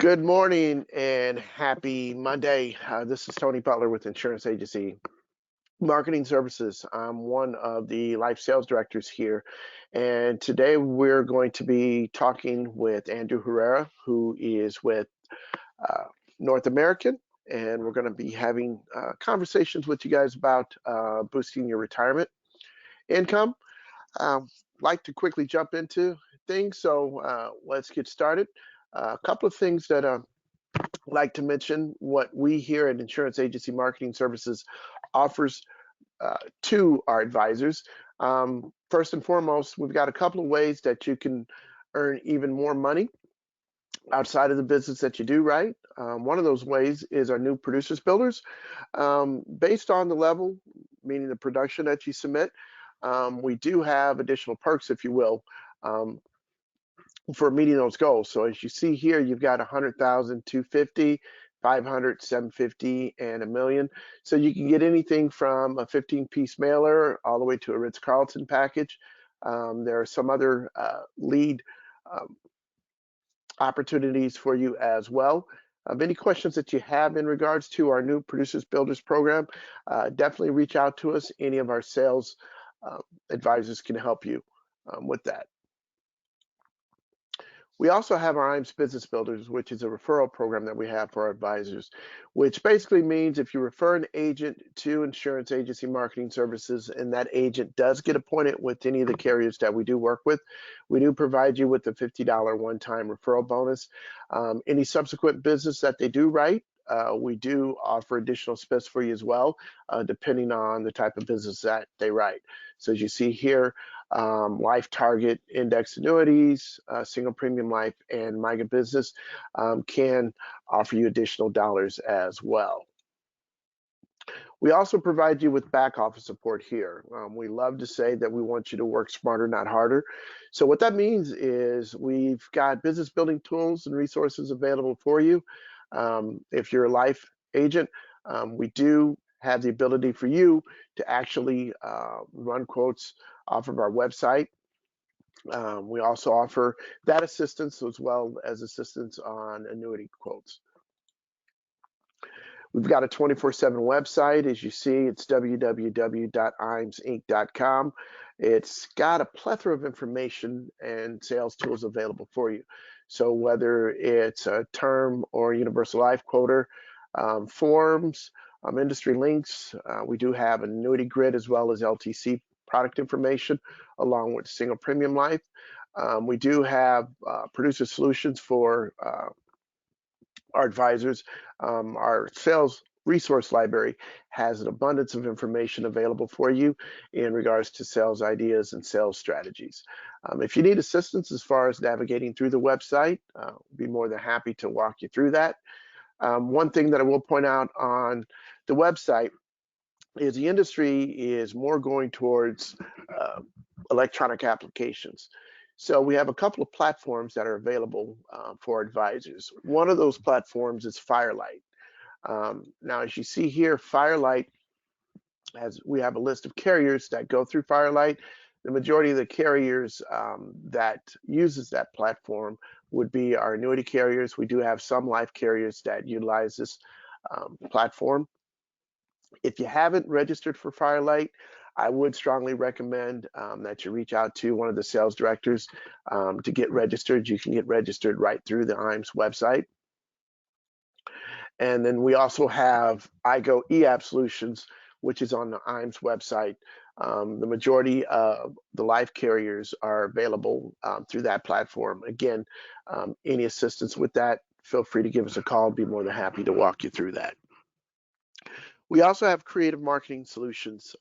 Good morning and happy Monday. This is Tony Butler with Insurance Agency Marketing Services. I'm one of the life sales directors here, and today we're going to be talking with Andrew Herrera, who is with uh, North American, and we're going to be having conversations with you guys about boosting your retirement income. Um, like to quickly jump into things, so let's get started. A couple of things that like to mention what we here at Insurance Agency Marketing Services offers to our advisors. First and foremost, we've got a couple of ways that you can earn even more money outside of the business that you do, right? One of those ways is our new producers builders. Based on the level, meaning the production that you submit, we do have additional perks, if you will, um, for meeting those goals. So as you see here, you've got 100,000, 250, 500, 750, and a million. So you can get anything from a 15-piece mailer all the way to a Ritz-Carlton package. There are some other lead um, opportunities for you as well. Any questions that you have in regards to our new Producers Builders program, definitely reach out to us. Any of our sales uh, advisors can help you with that. We also have our IAMS Business Builders, which is a referral program that we have for our advisors, which basically means if you refer an agent to Insurance Agency Marketing Services and that agent does get appointed with any of the carriers that we do work with, we do provide you with a $50 one-time referral bonus. Any subsequent business that they do write, we do offer additional spiffs for you as well, depending on the type of business that they write. So as you see here, life target index annuities, single premium life, and MIGA business can offer you additional dollars as well. We also provide you with back office support here. We love to say that we want you to work smarter, not harder. So what that means is we've got business building tools and resources available for you. If you're a life agent, we do have the ability for you to actually run quotes off of our website. We also offer that assistance as well as assistance on annuity quotes. We've got a 24/7 website. As you see, it's www.imsinc.com. It's got a plethora of information and sales tools available for you. So whether it's a term or universal life quoter, forms, industry links, we do have an annuity grid as well as LTC product information along with single premium life. We do have producer solutions for our advisors. Our sales resource library has an abundance of information available for you in regards to sales ideas and sales strategies. If you need assistance as far as navigating through the website, I'll be more than happy to walk you through that. One thing that I will point out on the website is the industry is more going towards electronic applications. So we have a couple of platforms that are available for advisors. One of those platforms is Firelight. Now, as you see here, Firelight, as we have a list of carriers that go through Firelight, the majority of the carriers that uses that platform would be our annuity carriers. We do have some life carriers that utilize this platform. If you haven't registered for Firelight, I would strongly recommend that you reach out to one of the sales directors to get registered. You can get registered right through the IAMS website. And then we also have iGo eApp Solutions, which is on the IAMS website. The majority of the life carriers are available through that platform. Again, any assistance with that, feel free to give us a call. I'd be more than happy to walk you through that. We also have creative marketing solutions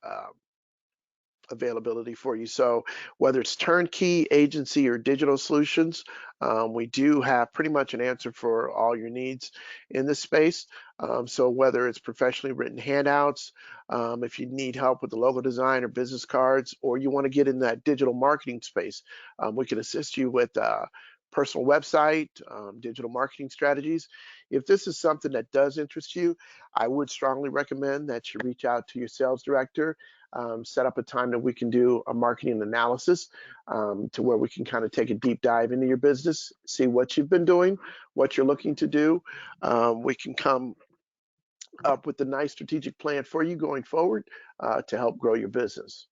availability for you. So whether it's turnkey, agency, or digital solutions, we do have pretty much an answer for all your needs in this space. So whether it's professionally written handouts, if you need help with the logo design or business cards, or you want to get in that digital marketing space, we can assist you with personal website, digital marketing strategies. If this is something that does interest you, I would strongly recommend that you reach out to your sales director, set up a time that we can do a marketing analysis to where we can kind of take a deep dive into your business, see what you've been doing, what you're looking to do. We can come up with a nice strategic plan for you going forward to help grow your business.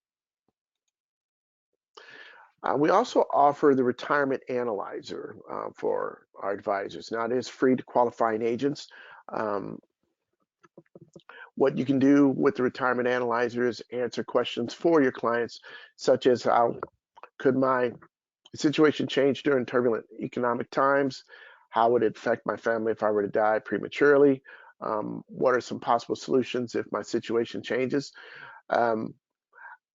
We also offer the Retirement Analyzer for our advisors. Now, it is free to qualifying agents. What you can do with the Retirement Analyzer is answer questions for your clients, such as how could my situation change during turbulent economic times? How would it affect my family if I were to die prematurely? What are some possible solutions if my situation changes?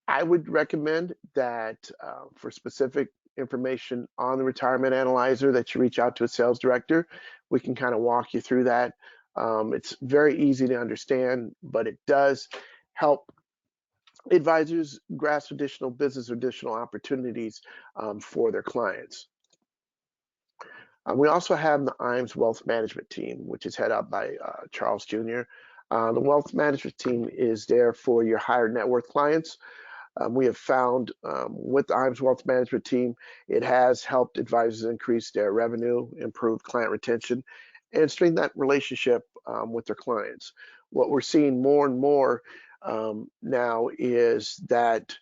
I would recommend that for specific information on the Retirement Analyzer that you reach out to a sales director. We can kind of walk you through that. It's very easy to understand, but it does help advisors grasp additional business or additional opportunities for their clients. We also have the IAMS Wealth Management Team, which is headed up by Charles Jr. The Wealth Management Team is there for your higher net worth clients. We have found with the IAMS Wealth Management Team, it has helped advisors increase their revenue, improve client retention, and strengthen that relationship with their clients. What we're seeing more and more now is that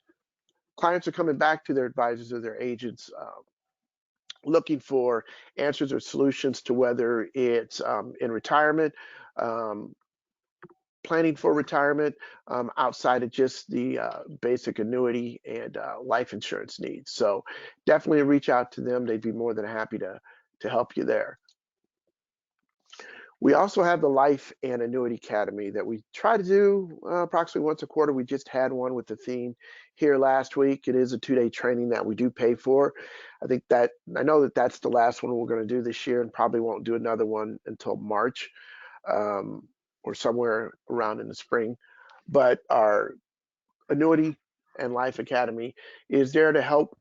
clients are coming back to their advisors or their agents looking for answers or solutions to whether it's in retirement, planning for retirement, outside of just the basic annuity and life insurance needs. So definitely reach out to them. They'd be more than happy to help you there. We also have the Life and Annuity Academy that we try to do approximately once a quarter. We just had one with the theme here last week. It is a 2-day training that we do pay for. I know that that's the last one we're going to do this year, and probably won't do another one until March or somewhere around in the spring. But our Annuity and Life Academy is there to help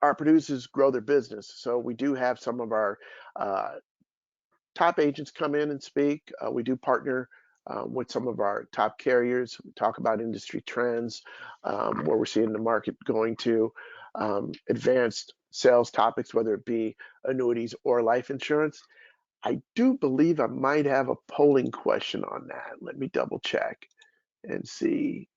our producers grow their business. So we do have some of our top agents come in and speak. We do partner with some of our top carriers. We talk about industry trends, where we're seeing the market going to, advanced sales topics, whether it be annuities or life insurance. I do believe I might have a polling question on that. Let me double check and see.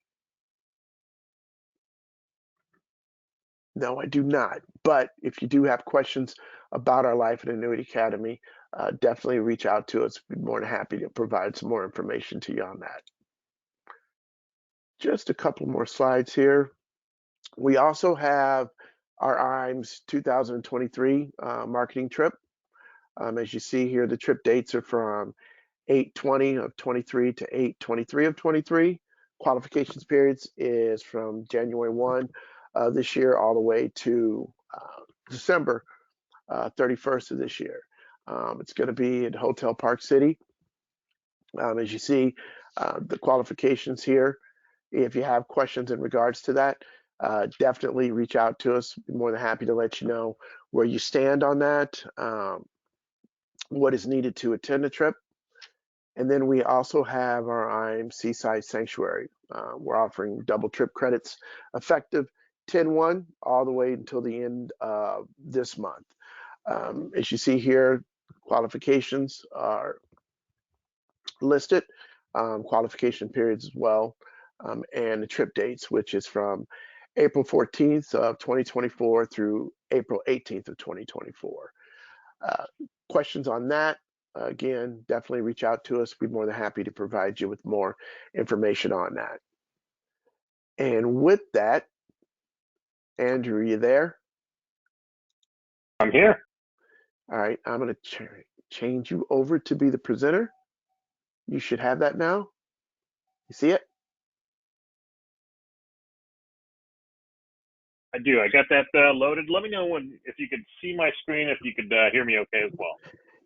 No, I do not. But if you do have questions about our Life and Annuity Academy, definitely reach out to us. We'd be more than happy to provide some more information to you on that. Just a couple more slides here. We also have our IAMS 2023 marketing trip. As you see here, the trip dates are from 8/20 of 23 to 8/23 of 23. Qualifications periods is from January 1 this year all the way to December 31st of this year. It's going to be at Hotel Park City. As you see, the qualifications here. If you have questions in regards to that, definitely reach out to us. We'd be more than happy to let you know where you stand on that, what is needed to attend the trip. And then we also have our IAMS Seaside Sanctuary. We're offering double trip credits effective 10/1 all the way until the end of this month. As you see here, qualifications are listed, qualification periods as well, and the trip dates, which is from April 14th of 2024 through April 18th of 2024. Questions on that, again, definitely reach out to us. We'd be more than happy to provide you with more information on that. And with that, Andrew, are you there? I'm here. All right, I'm going to change you over to be the presenter. You should have that now. You see it? I do. I got that loaded. Let me know if you could see my screen, if you could hear me okay as well.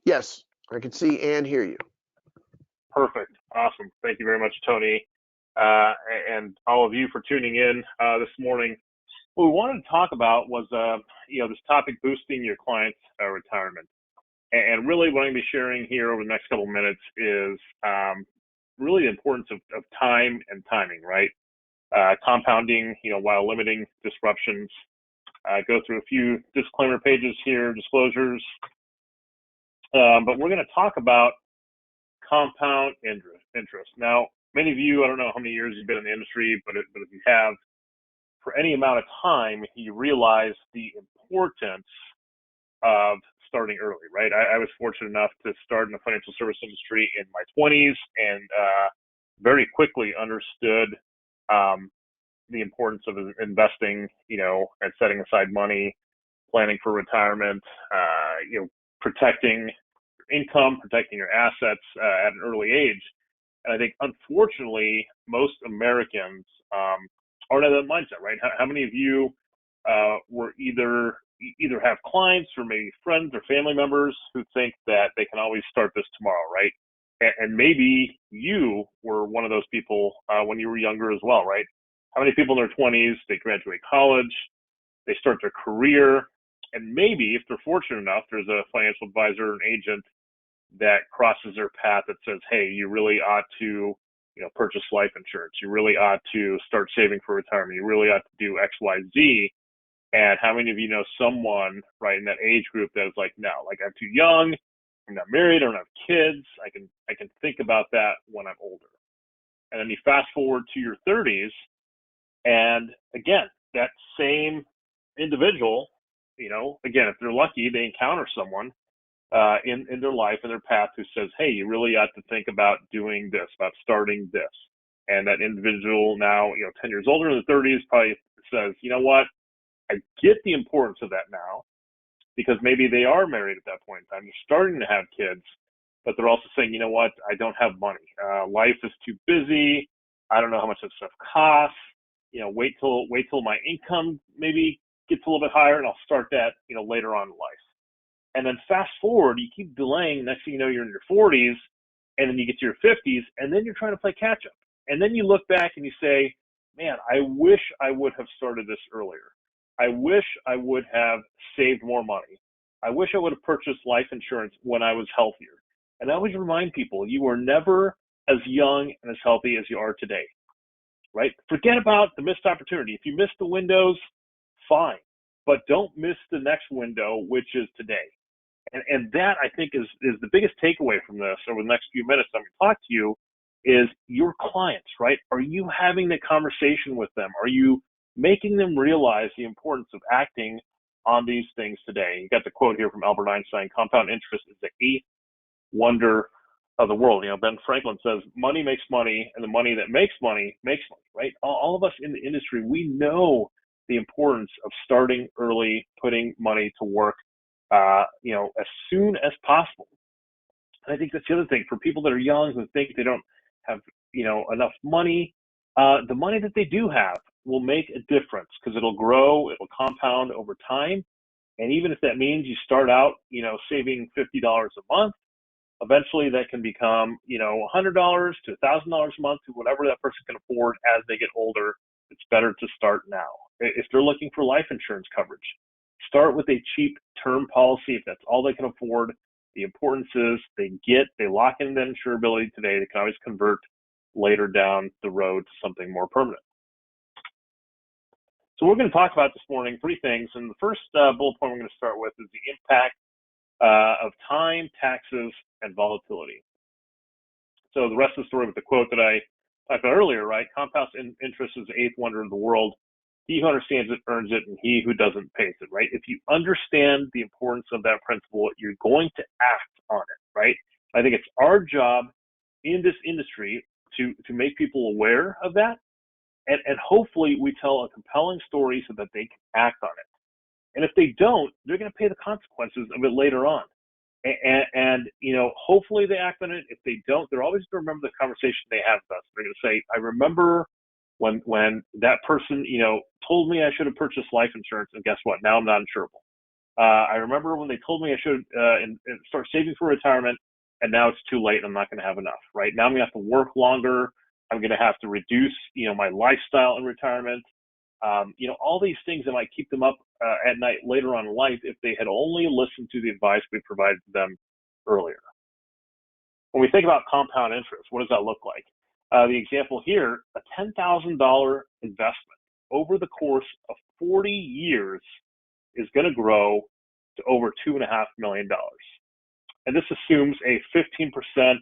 Yes, I can see and hear you. Perfect. Awesome. Thank you very much, Tony, and all of you for tuning in this morning. What we wanted to talk about was, this topic, boosting your client's retirement. And really what I'm going to be sharing here over the next couple of minutes is really the importance of time and timing, right? Compounding, while limiting disruptions. Go through a few disclaimer pages here, disclosures. But we're going to talk about compound interest. Now, many of you, I don't know how many years you've been in the industry, but if you have, for any amount of time, you realize the importance of starting early, right? I was fortunate enough to start in the financial service industry in my 20s and very quickly understood the importance of investing, and setting aside money, planning for retirement, protecting your income, protecting your assets at an early age. And I think, unfortunately, most Americans aren't at that mindset, right? How many of you were either have clients or maybe friends or family members who think that they can always start this tomorrow, right? And maybe you were one of those people when you were younger as well, right? How many people in their 20s, they graduate college, they start their career, and maybe if they're fortunate enough, there's a financial advisor, an agent that crosses their path that says, hey, you really ought to, purchase life insurance. You really ought to start saving for retirement. You really ought to do X, Y, Z. And how many of you know someone right in that age group that is like, no, like I'm too young, I'm not married, I don't have kids. I can think about that when I'm older. And then you fast forward to your 30s, and again, that same individual, again, if they're lucky, they encounter someone in their life, in their path, who says, hey, you really ought to think about doing this, about starting this. And that individual now, 10 years older, in the 30s, probably says, you know what, I get the importance of that now, because maybe they are married at that point in time. They're starting to have kids, but they're also saying, you know what, I don't have money. Life is too busy. I don't know how much that stuff costs. Wait till my income maybe gets a little bit higher, and I'll start that, later on in life. And then fast forward, you keep delaying. Next thing you know, you're in your 40s, and then you get to your 50s, and then you're trying to play catch up. And then you look back and you say, man, I wish I would have started this earlier. I wish I would have saved more money. I wish I would have purchased life insurance when I was healthier. And I always remind people, you are never as young and as healthy as you are today, right? Forget about the missed opportunity. If you missed the windows, fine, but don't miss the next window, which is today. And that, I think, is the biggest takeaway from this over the next few minutes I'm going to talk to you, is your clients, right? Are you having the conversation with them? Are you making them realize the importance of acting on these things today? You got the quote here from Albert Einstein: compound interest is the eighth wonder of the world. Ben Franklin says, money makes money, and the money that makes money, right? All of us in the industry, we know the importance of starting early, putting money to work, as soon as possible. And I think that's the other thing for people that are young, who think they don't have, enough money. The money that they do have will make a difference, because it'll grow, it'll compound over time. And even if that means you start out, saving $50 a month, eventually that can become, $100 to $1,000 a month, to whatever that person can afford as they get older. It's better to start now. If they're looking for life insurance coverage, start with a cheap term policy if that's all they can afford. The importance is they lock in that insurability today. They can always convert later down the road to something more permanent. So we're going to talk about this morning 3 things. And the first bullet point we're going to start with is the impact of time, taxes, and volatility. So the rest of the story with the quote that I talked about earlier, right? Compound interest is the eighth wonder of the world. He who understands it earns it, and he who doesn't pays it, right? If you understand the importance of that principle, you're going to act on it, right? I think it's our job in this industry to make people aware of that, and hopefully we tell a compelling story so that they can act on it. And if they don't, they're going to pay the consequences of it later on. And hopefully they act on it. If they don't, they're always going to remember the conversation they had with us. They're going to say, I remember when that person, told me I should have purchased life insurance, and guess what? Now I'm not insurable. I remember when they told me I should and start saving for retirement, and now it's too late and I'm not going to have enough, right? Now I'm going to have to work longer. I'm going to have to reduce, my lifestyle in retirement. all these things that might keep them up at night later on in life if they had only listened to the advice we provided them earlier. When we think about compound interest, what does that look like? The example here, a $10,000 investment over the course of 40 years is going to grow to over $2.5 million. And this assumes a 15%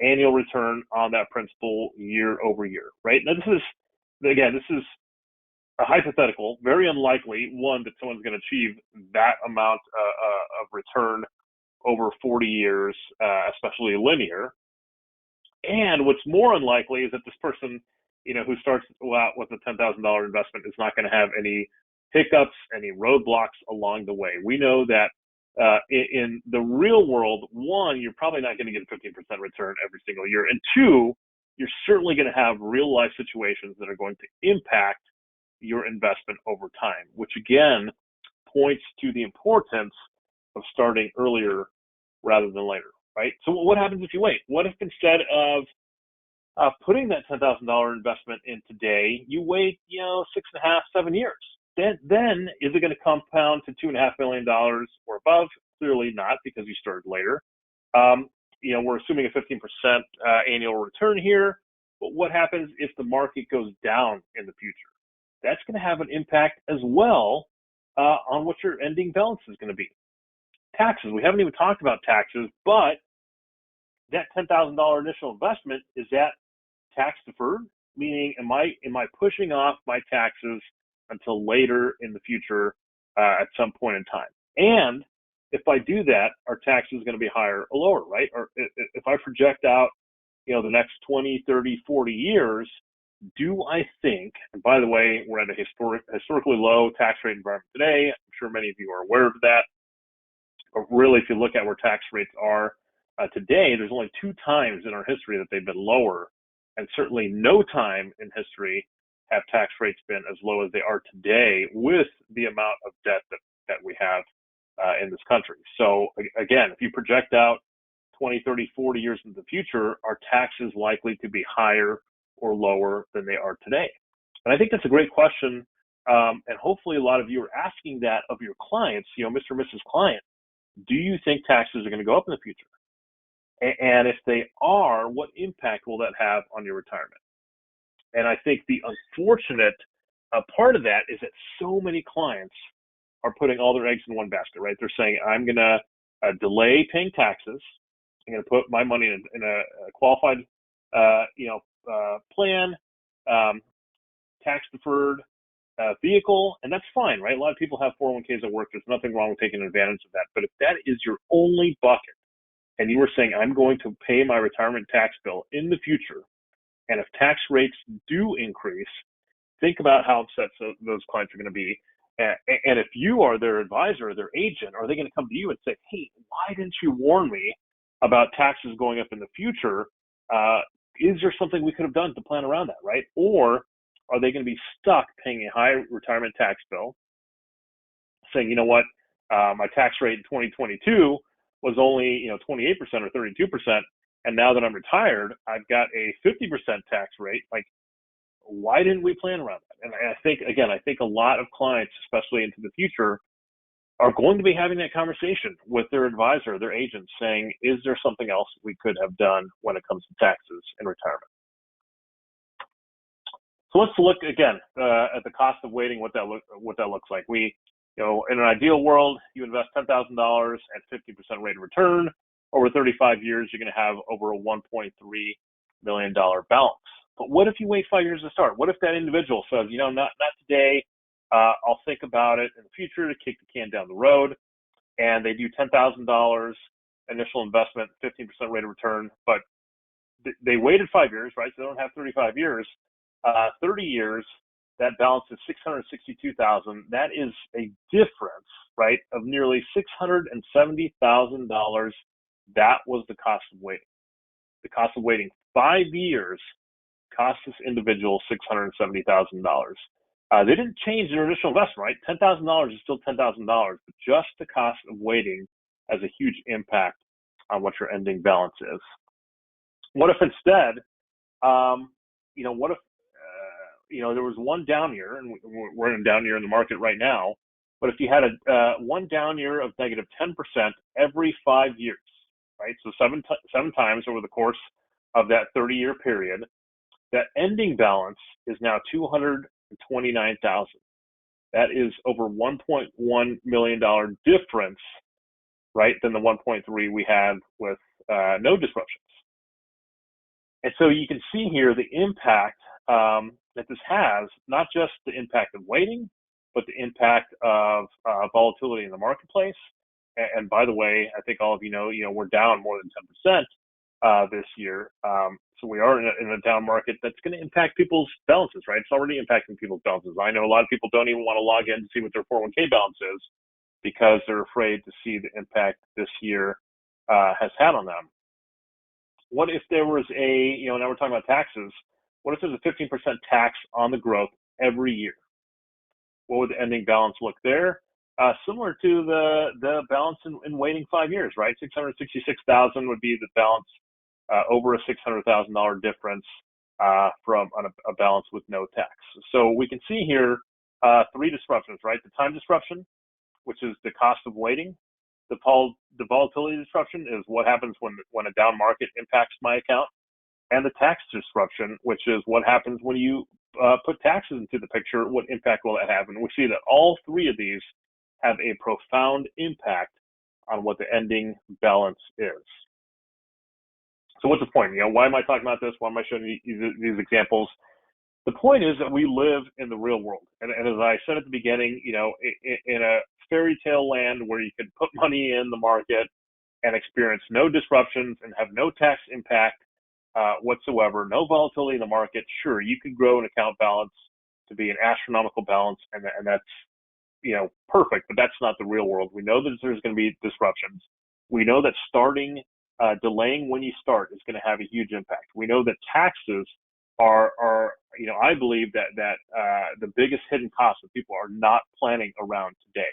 annual return on that principal year over year, right? Now, this is a hypothetical, very unlikely, one, that someone's going to achieve that amount of return over 40 years, especially linear. And what's more unlikely is that this person, who starts out with a $10,000 investment is not going to have any hiccups, any roadblocks along the way. We know that in the real world, one, you're probably not going to get a 15% return every single year. And two, you're certainly going to have real life situations that are going to impact your investment over time, which again points to the importance of starting earlier rather than later, right? So what happens if you wait? What if instead of putting that $10,000 investment in today, you wait, 6.5, 7 years? Then is it going to compound to $2.5 million or above? Clearly not, because you started later. We're assuming a 15% annual return here, but what happens if the market goes down in the future? That's going to have an impact as well on what your ending balance is going to be. Taxes, we haven't even talked about taxes, but that $10,000 initial investment, is that tax deferred? Meaning, am I pushing off my taxes until later in the future at some point in time? And if I do that, are taxes going to be higher or lower, right? Or if I project out, the next 20, 30, 40 years, do I think, and by the way, we're at a historically low tax rate environment today. I'm sure many of you are aware of that. But really, if you look at where tax rates are today, there's only 2 times in our history that they've been lower, and certainly no time in history have tax rates been as low as they are today with the amount of debt that we have in this country. So again, if you project out 20, 30, 40 years into the future, are taxes likely to be higher or lower than they are today? And I think that's a great question. And hopefully a lot of you are asking that of your clients, Mr. and Mrs. Client, do you think taxes are going to go up in the future? And if they are, what impact will that have on your retirement? And I think the unfortunate part of that is that so many clients are putting all their eggs in one basket, right? They're saying, I'm going to delay paying taxes. I'm going to put my money in a qualified, plan, tax deferred vehicle, and that's fine, right? A lot of people have 401ks at work. There's nothing wrong with taking advantage of that. But if that is your only bucket, and you were saying, I'm going to pay my retirement tax bill in the future, and if tax rates do increase, think about how upset those clients are going to be. And if you are their advisor or their agent, are they going to come to you and say, hey, why didn't you warn me about taxes going up in the future? Is there something we could have done to plan around that, right? Or are they going to be stuck paying a high retirement tax bill, saying, you know what, my tax rate in 2022 was only 28% or 32%, and now that I'm retired, I've got a 50% tax rate. Like, why didn't we plan around that? And I think a lot of clients, especially into the future, are going to be having that conversation with their advisor, their agent, saying, is there something else we could have done when it comes to taxes in retirement? So let's look again at the cost of waiting, what that looks like. In an ideal world, you invest $10,000 at 50% rate of return. Over 35 years, you're going to have over a $1.3 million balance. But what if you wait 5 years to start? What if that individual says, not today, I'll think about it in the future to kick the can down the road, and they do $10,000 initial investment, 15% rate of return, but they waited 5 years, right? So they don't have 35 years. 30 years, that balance is $662,000. That is a difference, right, of nearly $670,000. That was the cost of waiting. The cost of waiting 5 years cost this individual $670,000. They didn't change their initial investment, right? $10,000 is still $10,000, but just the cost of waiting has a huge impact on what your ending balance is. What if instead, there was one down year, and we're in a down year in the market right now. But if you had a one down year of negative 10% every 5 years, right? So seven times over the course of that 30-year period, that ending balance is now 229,000. That is over $1.1 million difference, right, than the 1.3 we had with no disruptions. And so you can see here the impact that this has, not just the impact of waiting, but the impact of volatility in the marketplace. And by the way, I think all of you know, we're down more than 10% this year. So we are in a down market that's going to impact people's balances, right? It's already impacting people's balances. I know a lot of people don't even want to log in to see what their 401k balance is because they're afraid to see the impact this year has had on them. What if there was now we're talking about taxes. What if there's a 15% tax on the growth every year? What would the ending balance look there? Similar to the balance in waiting 5 years, right? 666,000 would be the balance over a $600,000 difference from a balance with no tax. So we can see here three disruptions, right? The time disruption, which is the cost of waiting. The volatility disruption is what happens when a down market impacts my account. And the tax disruption, which is what happens when you put taxes into the picture. What impact will that have? And we see that all three of these have a profound impact on what the ending balance is. So what's the point? Why am I talking about this? Why am I showing you these examples? The point is that we live in the real world. And as I said at the beginning, in a fairy tale land where you can put money in the market and experience no disruptions and have no tax impact whatsoever, no volatility in the market, sure, you could grow an account balance to be an astronomical balance, and that's perfect, but that's not the real world. We know that there's going to be disruptions. We know that delaying when you start is going to have a huge impact. We know that taxes are I believe that the biggest hidden costs that people are not planning around today.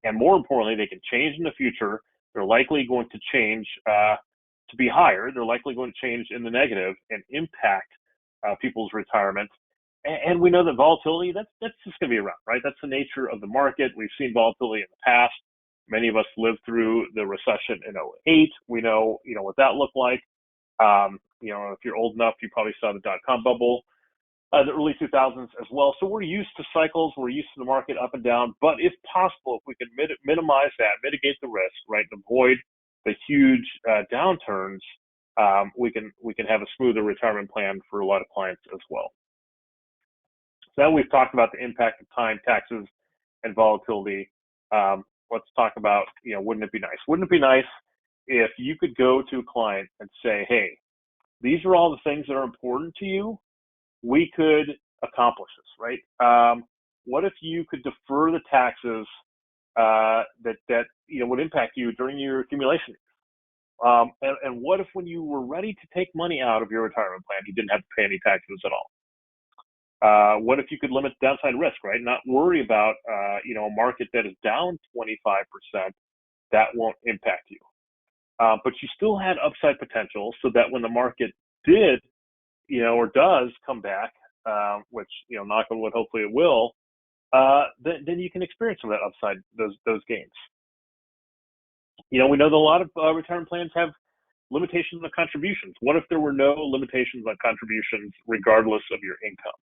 And more importantly, they can change in the future. They're likely going to change to be higher. They're likely going to change in the negative and impact people's retirement. And we know that volatility, that's just going to be around, right? That's the nature of the market. We've seen volatility in the past. Many of us lived through the recession in '08. We know, what that looked like. If you're old enough, you probably saw the dot-com bubble, the early 2000s as well. So we're used to cycles. We're used to the market up and down. But if possible, if we can minimize that, mitigate the risk, right, and avoid the huge downturns, we can have a smoother retirement plan for a lot of clients as well. So now we've talked about the impact of time, taxes, and volatility. Let's talk about, wouldn't it be nice? Wouldn't it be nice if you could go to a client and say, hey, these are all the things that are important to you. We could accomplish this, right? What if you could defer the taxes that would impact you during your accumulation? And what if when you were ready to take money out of your retirement plan, you didn't have to pay any taxes at all? What if you could limit downside risk, right? Not worry about a market that is down 25%, that won't impact you. But you still had upside potential so that when the market did, or does come back, which, knock on wood, hopefully it will, then you can experience some of that upside, those gains. We know that a lot of retirement plans have limitations on contributions. What if there were no limitations on contributions regardless of your income?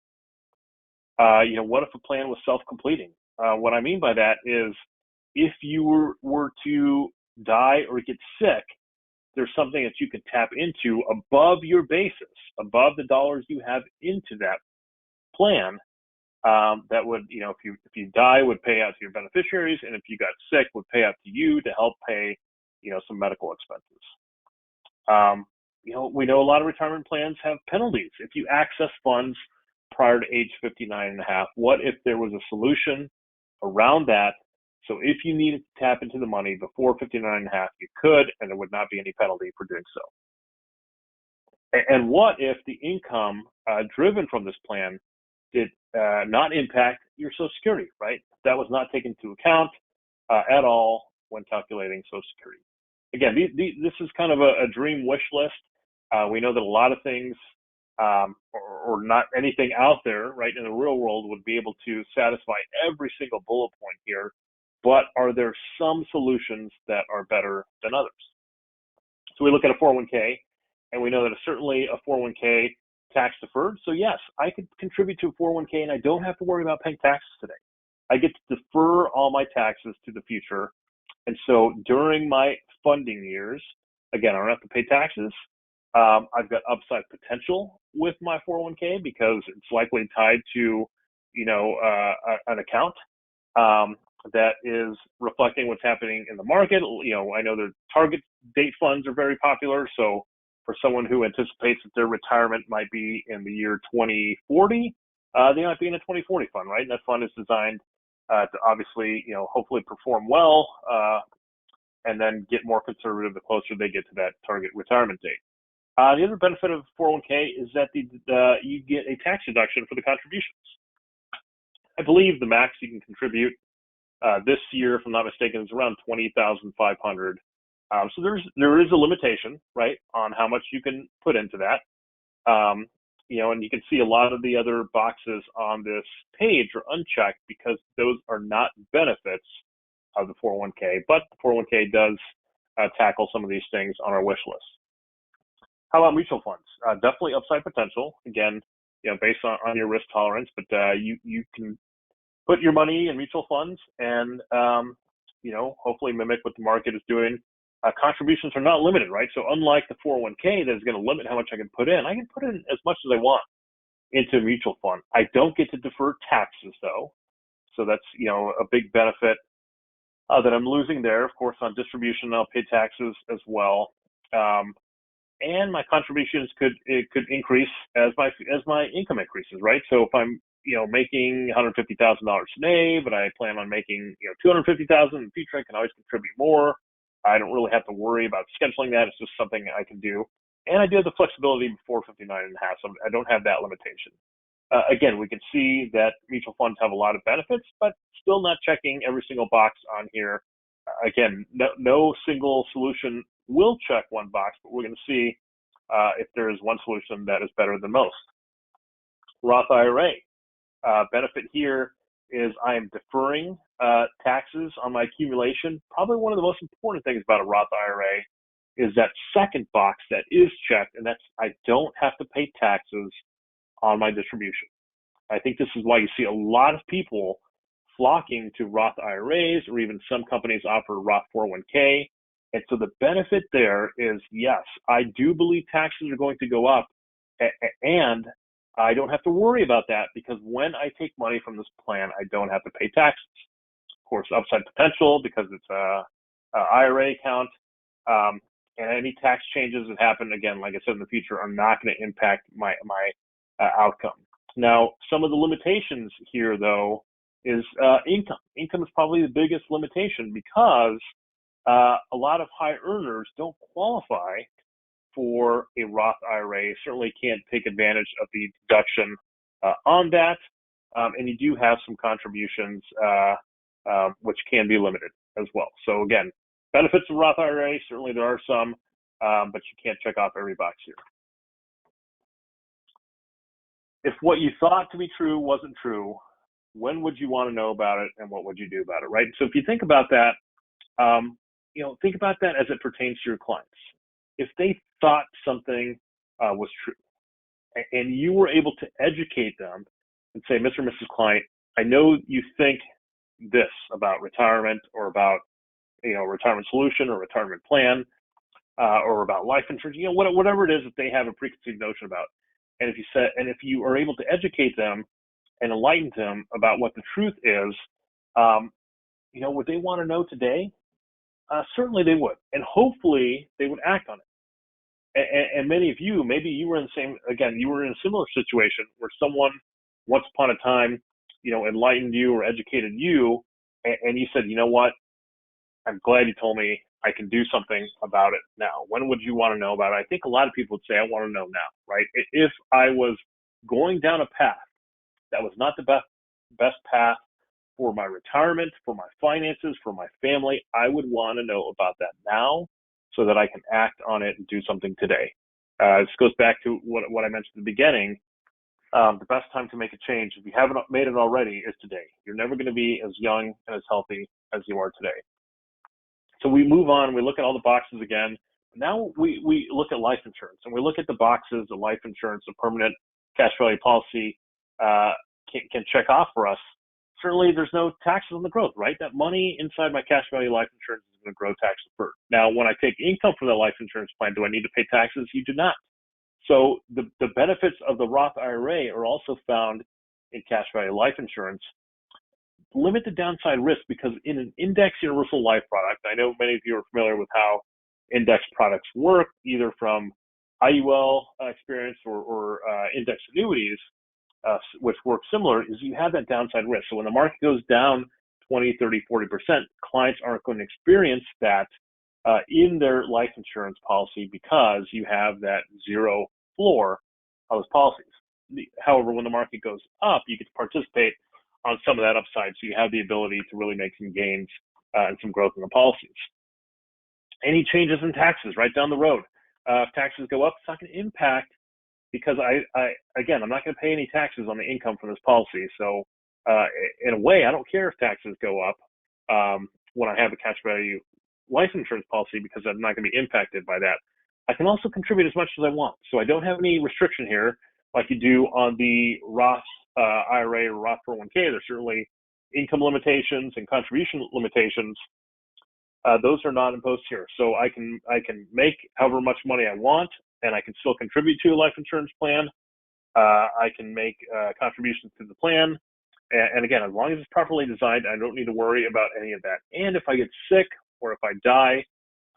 What if a plan was self-completing? What I mean by that is if you were to die or get sick, there's something that you can tap into above your basis, above the dollars you have into that plan, that would, if you die, would pay out to your beneficiaries, and if you got sick, would pay out to you to help pay, some medical expenses. We know a lot of retirement plans have penalties if you access funds prior to age 59 and a half. What if there was a solution around that? So if you needed to tap into the money before 59 and a half, you could, and there would not be any penalty for doing so. And what if the income driven from this plan did not impact your Social Security, right? That was not taken into account at all when calculating Social Security. Again, this is kind of a dream wish list. We know that a lot of things or not anything out there, right, in the real world would be able to satisfy every single bullet point here. But are there some solutions that are better than others? So we look at a 401k, and we know that it's certainly a 401k tax deferred. So yes, I could contribute to a 401k, and I don't have to worry about paying taxes today. I get to defer all my taxes to the future. And so during my funding years, again, I don't have to pay taxes. I've got upside potential with my 401k because it's likely tied to, an account that is reflecting what's happening in the market. I know the target date funds are very popular. So for someone who anticipates that their retirement might be in the year 2040, they might be in a 2040 fund, right? And that fund is designed to obviously, hopefully perform well, and then get more conservative the closer they get to that target retirement date. The other benefit of 401k is that you get a tax deduction for the contributions. I believe the max you can contribute this year, if I'm not mistaken, is around 20,500. So there is a limitation, right, on how much you can put into that. And you can see a lot of the other boxes on this page are unchecked because those are not benefits of the 401k, but the 401k does tackle some of these things on our wish list. How about mutual funds? Definitely upside potential. Again, based on your risk tolerance, but you can put your money in mutual funds and hopefully mimic what the market is doing. Contributions are not limited, right? So unlike the 401k that is going to limit how much I can put in, I can put in as much as I want into a mutual fund. I don't get to defer taxes though. So that's, a big benefit that I'm losing there. Of course, on distribution, I'll pay taxes as well. And my contributions could increase as my income increases, right? So if I'm making $150,000 today, but I plan on making $250,000 in the future, I can always contribute more. I don't really have to worry about scheduling that. It's just something I can do, and I do have the flexibility before 59 and a half, so I don't have that limitation. Again, we can see that mutual funds have a lot of benefits, but still not checking every single box on here. Again, no single solution will check one box, but we're going to see if there is one solution that is better than most. Roth IRA. Benefit here is I am deferring taxes on my accumulation. Probably one of the most important things about a Roth IRA is that second box that is checked, and that's I don't have to pay taxes on my distribution. I think this is why you see a lot of people flocking to Roth IRAs, or even some companies offer Roth 401k. And so the benefit there is, yes, I do believe taxes are going to go up, and I don't have to worry about that because when I take money from this plan, I don't have to pay taxes. Of course, upside potential because it's a IRA account, and any tax changes that happen, again, like I said, in the future, are not going to impact my outcome. Now, some of the limitations here, though, is income. Income is probably the biggest limitation because a lot of high earners don't qualify for a Roth IRA, certainly can't take advantage of the deduction on that, and you do have some contributions which can be limited as well. So again, benefits of Roth IRA, certainly there are some, but you can't check off every box here. If what you thought to be true wasn't true, when would you want to know about it, and what would you do about it, right? So if you think about that, think about that as it pertains to your clients. If they thought something was true, and you were able to educate them and say, Mr. and Mrs. Client, I know you think this about retirement, or about retirement solution or retirement plan, or about life insurance, whatever it is that they have a preconceived notion about. And if you are able to educate them and enlighten them about what the truth is, would they want to know today? Certainly they would, and hopefully they would act on it. And many of you, maybe you were you were in a similar situation where someone once upon a time, enlightened you or educated you, and you said, you know what, I'm glad you told me, I can do something about it now. When would you want to know about it? I think a lot of people would say, I want to know now, right? If I was going down a path that was not the best path for my retirement, for my finances, for my family, I would want to know about that now so that I can act on it and do something today. This goes back to what I mentioned at the beginning. The best time to make a change, if you haven't made it already, is today. You're never going to be as young and as healthy as you are today. So we move on, we look at all the boxes again. Now we look at life insurance, and we look at the boxes of life insurance, a permanent cash value policy can check off for us. Certainly, there's no taxes on the growth, right? That money inside my cash value life insurance is going to grow tax deferred. Now, when I take income from the life insurance plan, do I need to pay taxes? You do not. So the benefits of the Roth IRA are also found in cash value life insurance. Limit the downside risk, because in an index universal life product, I know many of you are familiar with how index products work, either from IUL experience or index annuities, which work similar, is you have that downside risk. So when the market goes down 20, 30, 40%, clients aren't going to experience that in their life insurance policy, because you have that zero floor of those policies. However, when the market goes up, you get to participate on some of that upside, so you have the ability to really make some gains and some growth in the policies. Any changes in taxes right down the road, if taxes go up, it's not going to impact, because again, I'm not going to pay any taxes on the income from this policy. So in a way, I don't care if taxes go up when I have a cash value life insurance policy, because I'm not going to be impacted by that. I can also contribute as much as I want. So I don't have any restriction here like you do on the Roth IRA or Roth 401k. There's certainly income limitations and contribution limitations. Those are not imposed here. So I can make however much money I want, and I can still contribute to a life insurance plan. I can make contributions to the plan. And again, as long as it's properly designed, I don't need to worry about any of that. And if I get sick or if I die,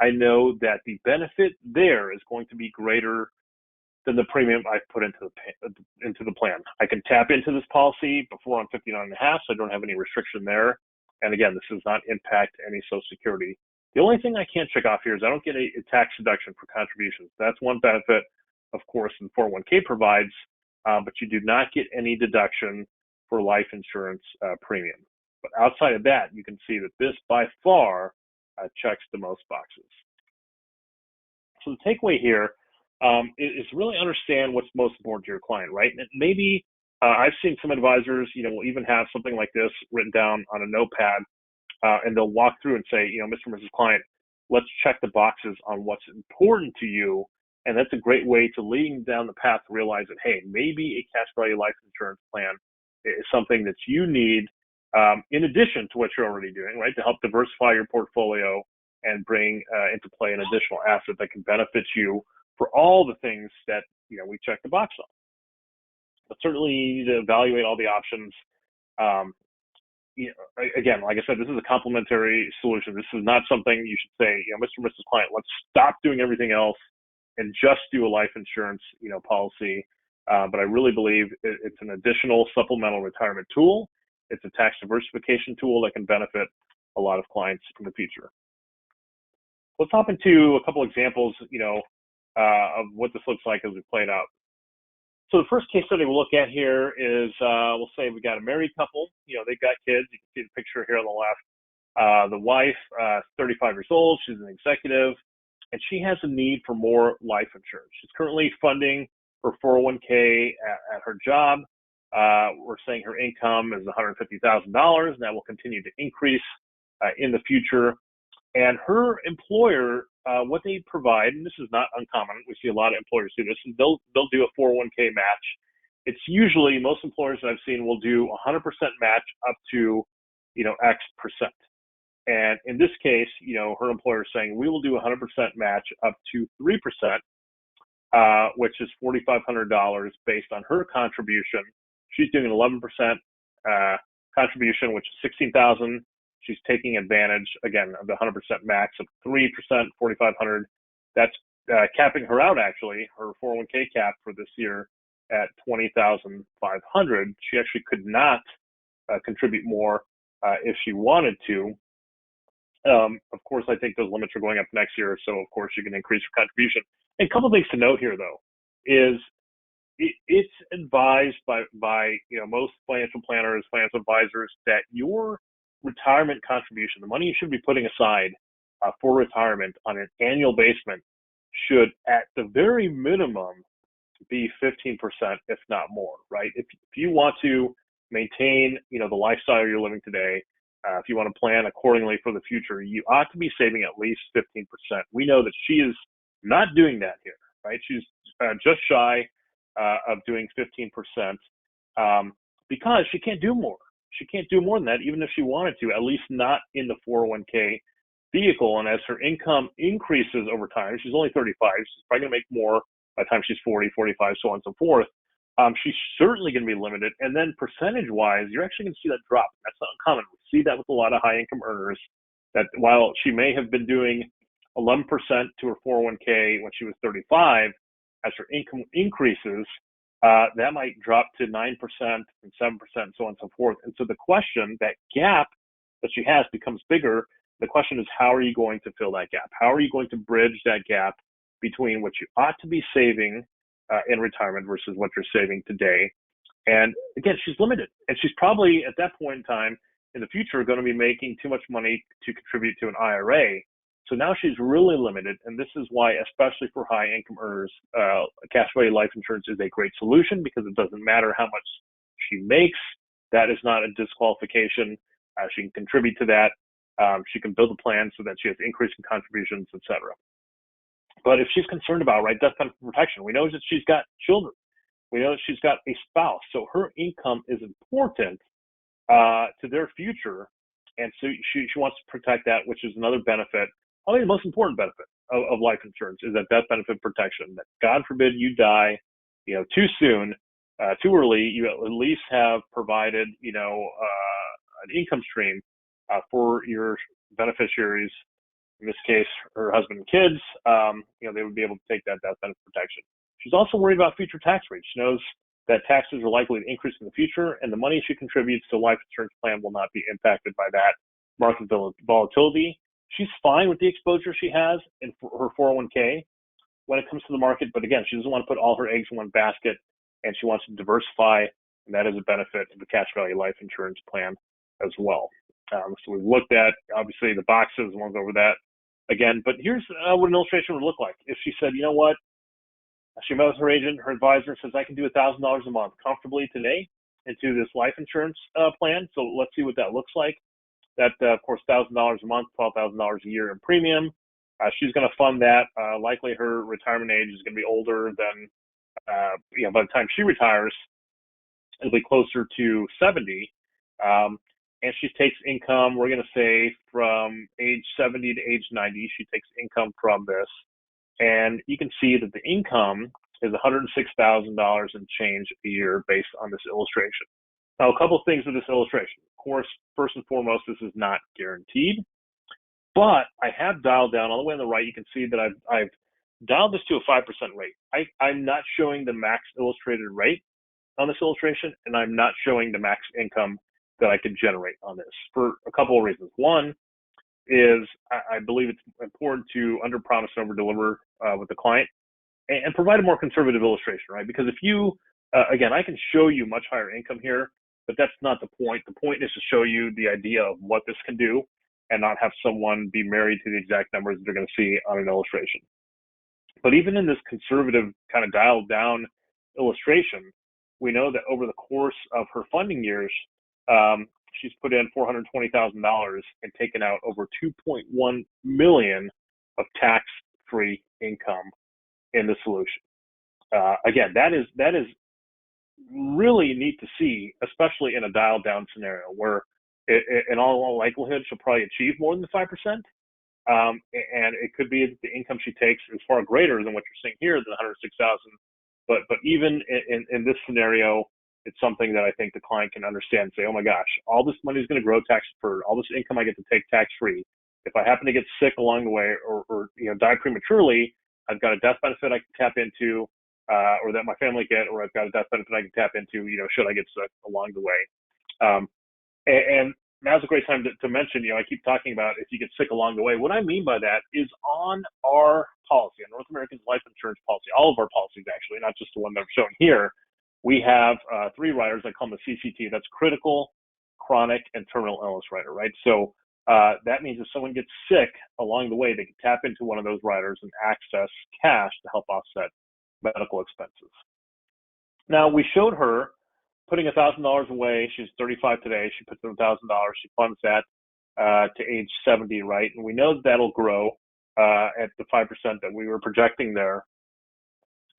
I know that the benefit there is going to be greater than the premium I put into the plan. I can tap into this policy before I'm 59 and a half, so I don't have any restriction there. And again, this does not impact any Social Security. The only thing I can't check off here is I don't get a tax deduction for contributions. That's one benefit, of course, the 401k provides, but you do not get any deduction for life insurance premium. But outside of that, you can see that this by far checks the most boxes. So the takeaway here is really understand what's most important to your client, right? And maybe I've seen some advisors, will even have something like this written down on a notepad, and they'll walk through and say, Mr. and Mrs. Client, let's check the boxes on what's important to you. And that's a great way to leading down the path to realize that, hey, maybe a cash value life insurance plan is something that you need in addition to what you're already doing, right? To help diversify your portfolio and bring into play an additional asset that can benefit you for all the things that we check the box on. But certainly you need to evaluate all the options. Again, like I said, this is a complementary solution. This is not something you should say, Mr. and Mrs. Client, let's stop doing everything else and just do a life insurance, policy. But I really believe it's an additional supplemental retirement tool. It's a tax diversification tool that can benefit a lot of clients in the future. Let's hop into a couple examples, of what this looks like as we play it out. So the first case study we'll look at here is, we'll say we got a married couple. They've got kids. You can see the picture here on the left. The wife, 35 years old. She's an executive, and she has a need for more life insurance. She's currently funding her 401k at her job. We're saying her income is $150,000, and that will continue to increase in the future. And her employer, what they provide, and this is not uncommon, we see a lot of employers do this, is they'll do a 401k match. It's usually, most employers that I've seen will do 100% match up to, X percent. And in this case, her employer is saying, we will do 100% match up to 3%, which is $4,500 based on her contribution. She's doing an 11% contribution, which is $16,000. She's taking advantage, again, of the 100% max of 3%, $4,500. That's capping her out, actually, her 401k cap for this year at $20,500. She actually could not contribute more if she wanted to. Of course, I think those limits are going up next year, so of course you can increase your contribution. And a couple of things to note here, though, is it's advised by most financial planners, financial advisors, that your retirement contribution, the money you should be putting aside for retirement on an annual basis, should, at the very minimum, be 15%, if not more, right? If you want to maintain, the lifestyle you're living today, if you want to plan accordingly for the future, you ought to be saving at least 15%. We know that she is not doing that here, right? She's just shy of doing 15% because she can't do more. She can't do more than that, even if she wanted to, at least not in the 401k vehicle. And as her income increases over time, she's only 35, she's probably going to make more by the time she's 40, 45, so on and so forth. She's certainly going to be limited. And then percentage-wise, you're actually going to see that drop. That's not uncommon. We see that with a lot of high-income earners, that while she may have been doing 11% to her 401k when she was 35, as her income increases, that might drop to 9% and 7%, so on and so forth. And so the question, that gap that she has becomes bigger. The question is, how are you going to fill that gap? How are you going to bridge that gap between what you ought to be saving in retirement versus what you're saving today? And again, she's limited. And she's probably, at that point in time in the future, going to be making too much money to contribute to an IRA. So now she's really limited, and this is why, especially for high-income earners, cash value life insurance is a great solution, because it doesn't matter how much she makes. That is not a disqualification. She can contribute to that. She can build a plan so that she has increasing contributions, etc. But if she's concerned about, right, death benefit protection, we know that she's got children. We know that she's got a spouse. So her income is important to their future. And so she wants to protect that, which is another benefit. Probably the most important benefit of life insurance is that death benefit protection. That God forbid you die, too soon, too early, you at least have provided, an income stream for your beneficiaries. In this case, her husband and kids. They would be able to take that death benefit protection. She's also worried about future tax rates. She knows that taxes are likely to increase in the future, and the money she contributes to a life insurance plan will not be impacted by that market volatility. She's fine with the exposure she has in her 401k when it comes to the market, but again, she doesn't want to put all her eggs in one basket, and she wants to diversify, and that is a benefit of the cash value life insurance plan as well. So we've looked at, obviously, the boxes, ones over that again, but here's what an illustration would look like. If she said, you know what, she met with her agent, her advisor says, I can do $1,000 a month comfortably today into this life insurance plan. So let's see what that looks like. That, of course, $1,000 a month, $12,000 a year in premium. She's going to fund that. Likely her retirement age is going to be older than, by the time she retires, it'll be closer to 70. And she takes income, we're going to say, from age 70 to age 90. She takes income from this. And you can see that the income is $106,000 and change a year based on this illustration. Now, a couple of things with this illustration. Of course, first and foremost, this is not guaranteed, but I have dialed down all the way on the right. You can see that I've dialed this to a 5% rate. I'm not showing the max illustrated rate on this illustration, and I'm not showing the max income that I could generate on this for a couple of reasons. One is I believe it's important to under-promise and over-deliver with the client and provide a more conservative illustration, right? Because if you, again, I can show you much higher income here, but that's not the point. The point is to show you the idea of what this can do and not have someone be married to the exact numbers they're going to see on an illustration. But even in this conservative kind of dialed down illustration, we know that over the course of her funding years, she's put in $420,000 and taken out over $2.1 million of tax-free income in the solution. Again, that is really neat to see, especially in a dialed down scenario where in all likelihood she'll probably achieve more than the 5%. And it could be that the income she takes is far greater than what you're seeing here, than 106,000. But even in this scenario, it's something that I think the client can understand and say, oh my gosh, all this money is going to grow tax deferred, all this income I get to take tax free. If I happen to get sick along the way or die prematurely, I've got a death benefit I can tap into, or that my family get, or I've got a death benefit I can tap into, should I get sick along the way. And now's a great time to mention, I keep talking about if you get sick along the way. What I mean by that is on our policy, on North American life insurance policy, all of our policies actually, not just the one that I'm showing here, we have 3 riders. I call them the CCT. That's critical, chronic, and terminal illness rider, right? So that means if someone gets sick along the way, they can tap into one of those riders and access cash to help offset medical expenses. Now, we showed her putting $1,000 away. She's 35 today. She puts in $1,000. She funds that to age 70, right? And we know that that'll grow at the 5% that we were projecting there.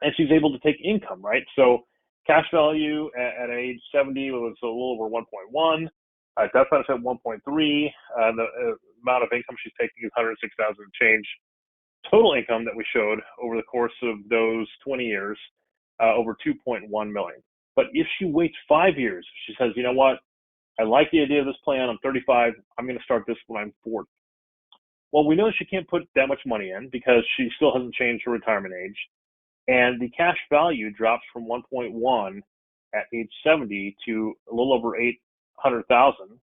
And she's able to take income, right? So cash value at age 70 was a little over 1.1. Death benefit 1.3. The amount of income she's taking is 106,000 and change. Total income that we showed over the course of those 20 years, over 2.1 million. But if she waits 5 years, she says, you know what? I like the idea of this plan. I'm 35. I'm going to start this when I'm 40. Well, we know she can't put that much money in because she still hasn't changed her retirement age. And the cash value drops from 1.1 at age 70 to a little over 800,000.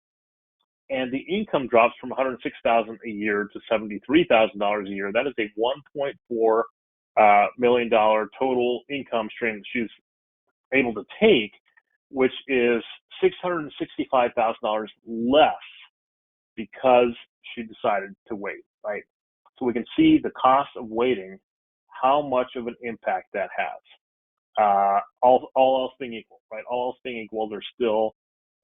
And the income drops from 106,000 a year to $73,000 a year. That is a $1.4 million total income stream that she's able to take, which is $665,000 less because she decided to wait, right? So we can see the cost of waiting, how much of an impact that has. All else being equal, right? All else being equal, there's still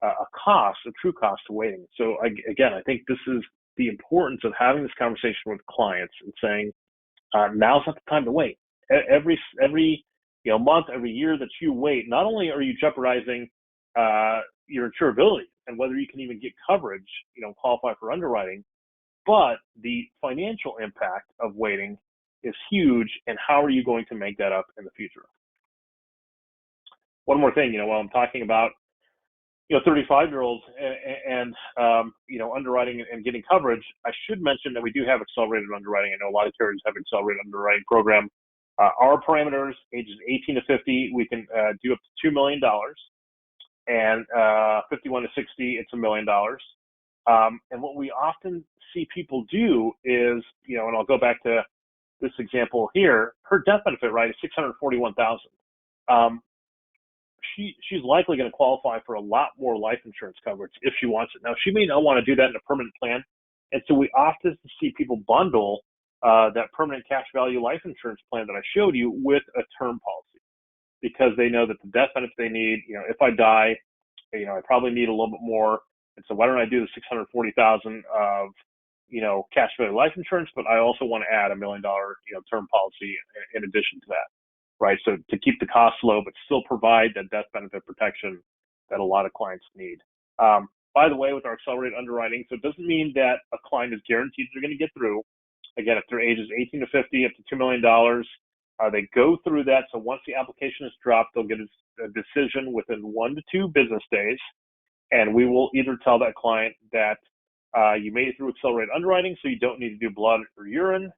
a cost, a true cost to waiting. So again, I think this is the importance of having this conversation with clients and saying, now's not the time to wait. Every month, every year that you wait, not only are you jeopardizing your insurability and whether you can even get coverage, qualify for underwriting, but the financial impact of waiting is huge. And how are you going to make that up in the future? One more thing, while I'm talking about 35-year-olds and underwriting and getting coverage, I should mention that we do have accelerated underwriting. I know a lot of carriers have accelerated underwriting program. Our parameters, ages 18 to 50, we can do up to $2 million, and 51 to 60, it's $1 million. And what we often see people do is, and I'll go back to this example here, her death benefit, right, is $641,000. She's likely going to qualify for a lot more life insurance coverage if she wants it. Now, she may not want to do that in a permanent plan. And so we often see people bundle that permanent cash value life insurance plan that I showed you with a term policy because they know that the death benefit they need, if I die, I probably need a little bit more. And so why don't I do the $640,000 of, cash value life insurance, but I also want to add $1 million, term policy in addition to that. Right, so to keep the costs low, but still provide that death benefit protection that a lot of clients need. By the way, with our accelerated underwriting, so it doesn't mean that a client is guaranteed they're going to get through. Again, if their age is 18 to 50, up to $2 million, they go through that. So once the application is dropped, they'll get a decision within 1 to 2 business days, and we will either tell that client that you made it through accelerated underwriting, so you don't need to do blood or urine.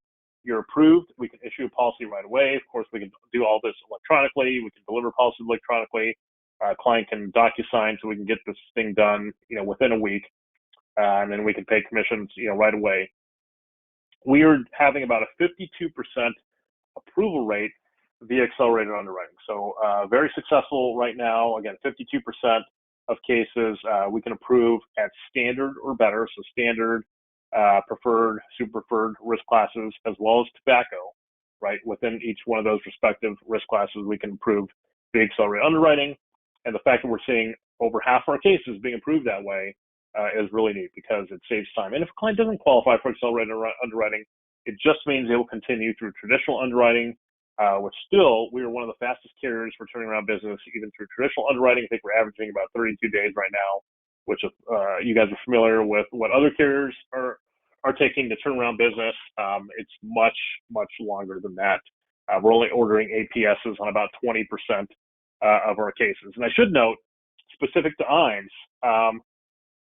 You're approved. We can issue a policy right away. Of course, we can do all this electronically. We can deliver policies electronically. Client can DocuSign, so we can get this thing done, within a week, and then we can pay commissions, right away. We are having about a 52% approval rate via accelerated underwriting. So very successful right now. Again, 52% of cases we can approve at standard or better. So standard, preferred, super preferred risk classes, as well as tobacco, right? Within each one of those respective risk classes, we can approve the accelerated underwriting. And the fact that we're seeing over half our cases being approved that way is really neat because it saves time. And if a client doesn't qualify for accelerated underwriting, it just means they will continue through traditional underwriting, which still, we are one of the fastest carriers for turning around business, even through traditional underwriting. I think we're averaging about 32 days right now, which if you guys are familiar with what other carriers are taking to turn around business, it's much, much longer than that. We're only ordering APSs on about 20% of our cases. And I should note, specific to IAMS,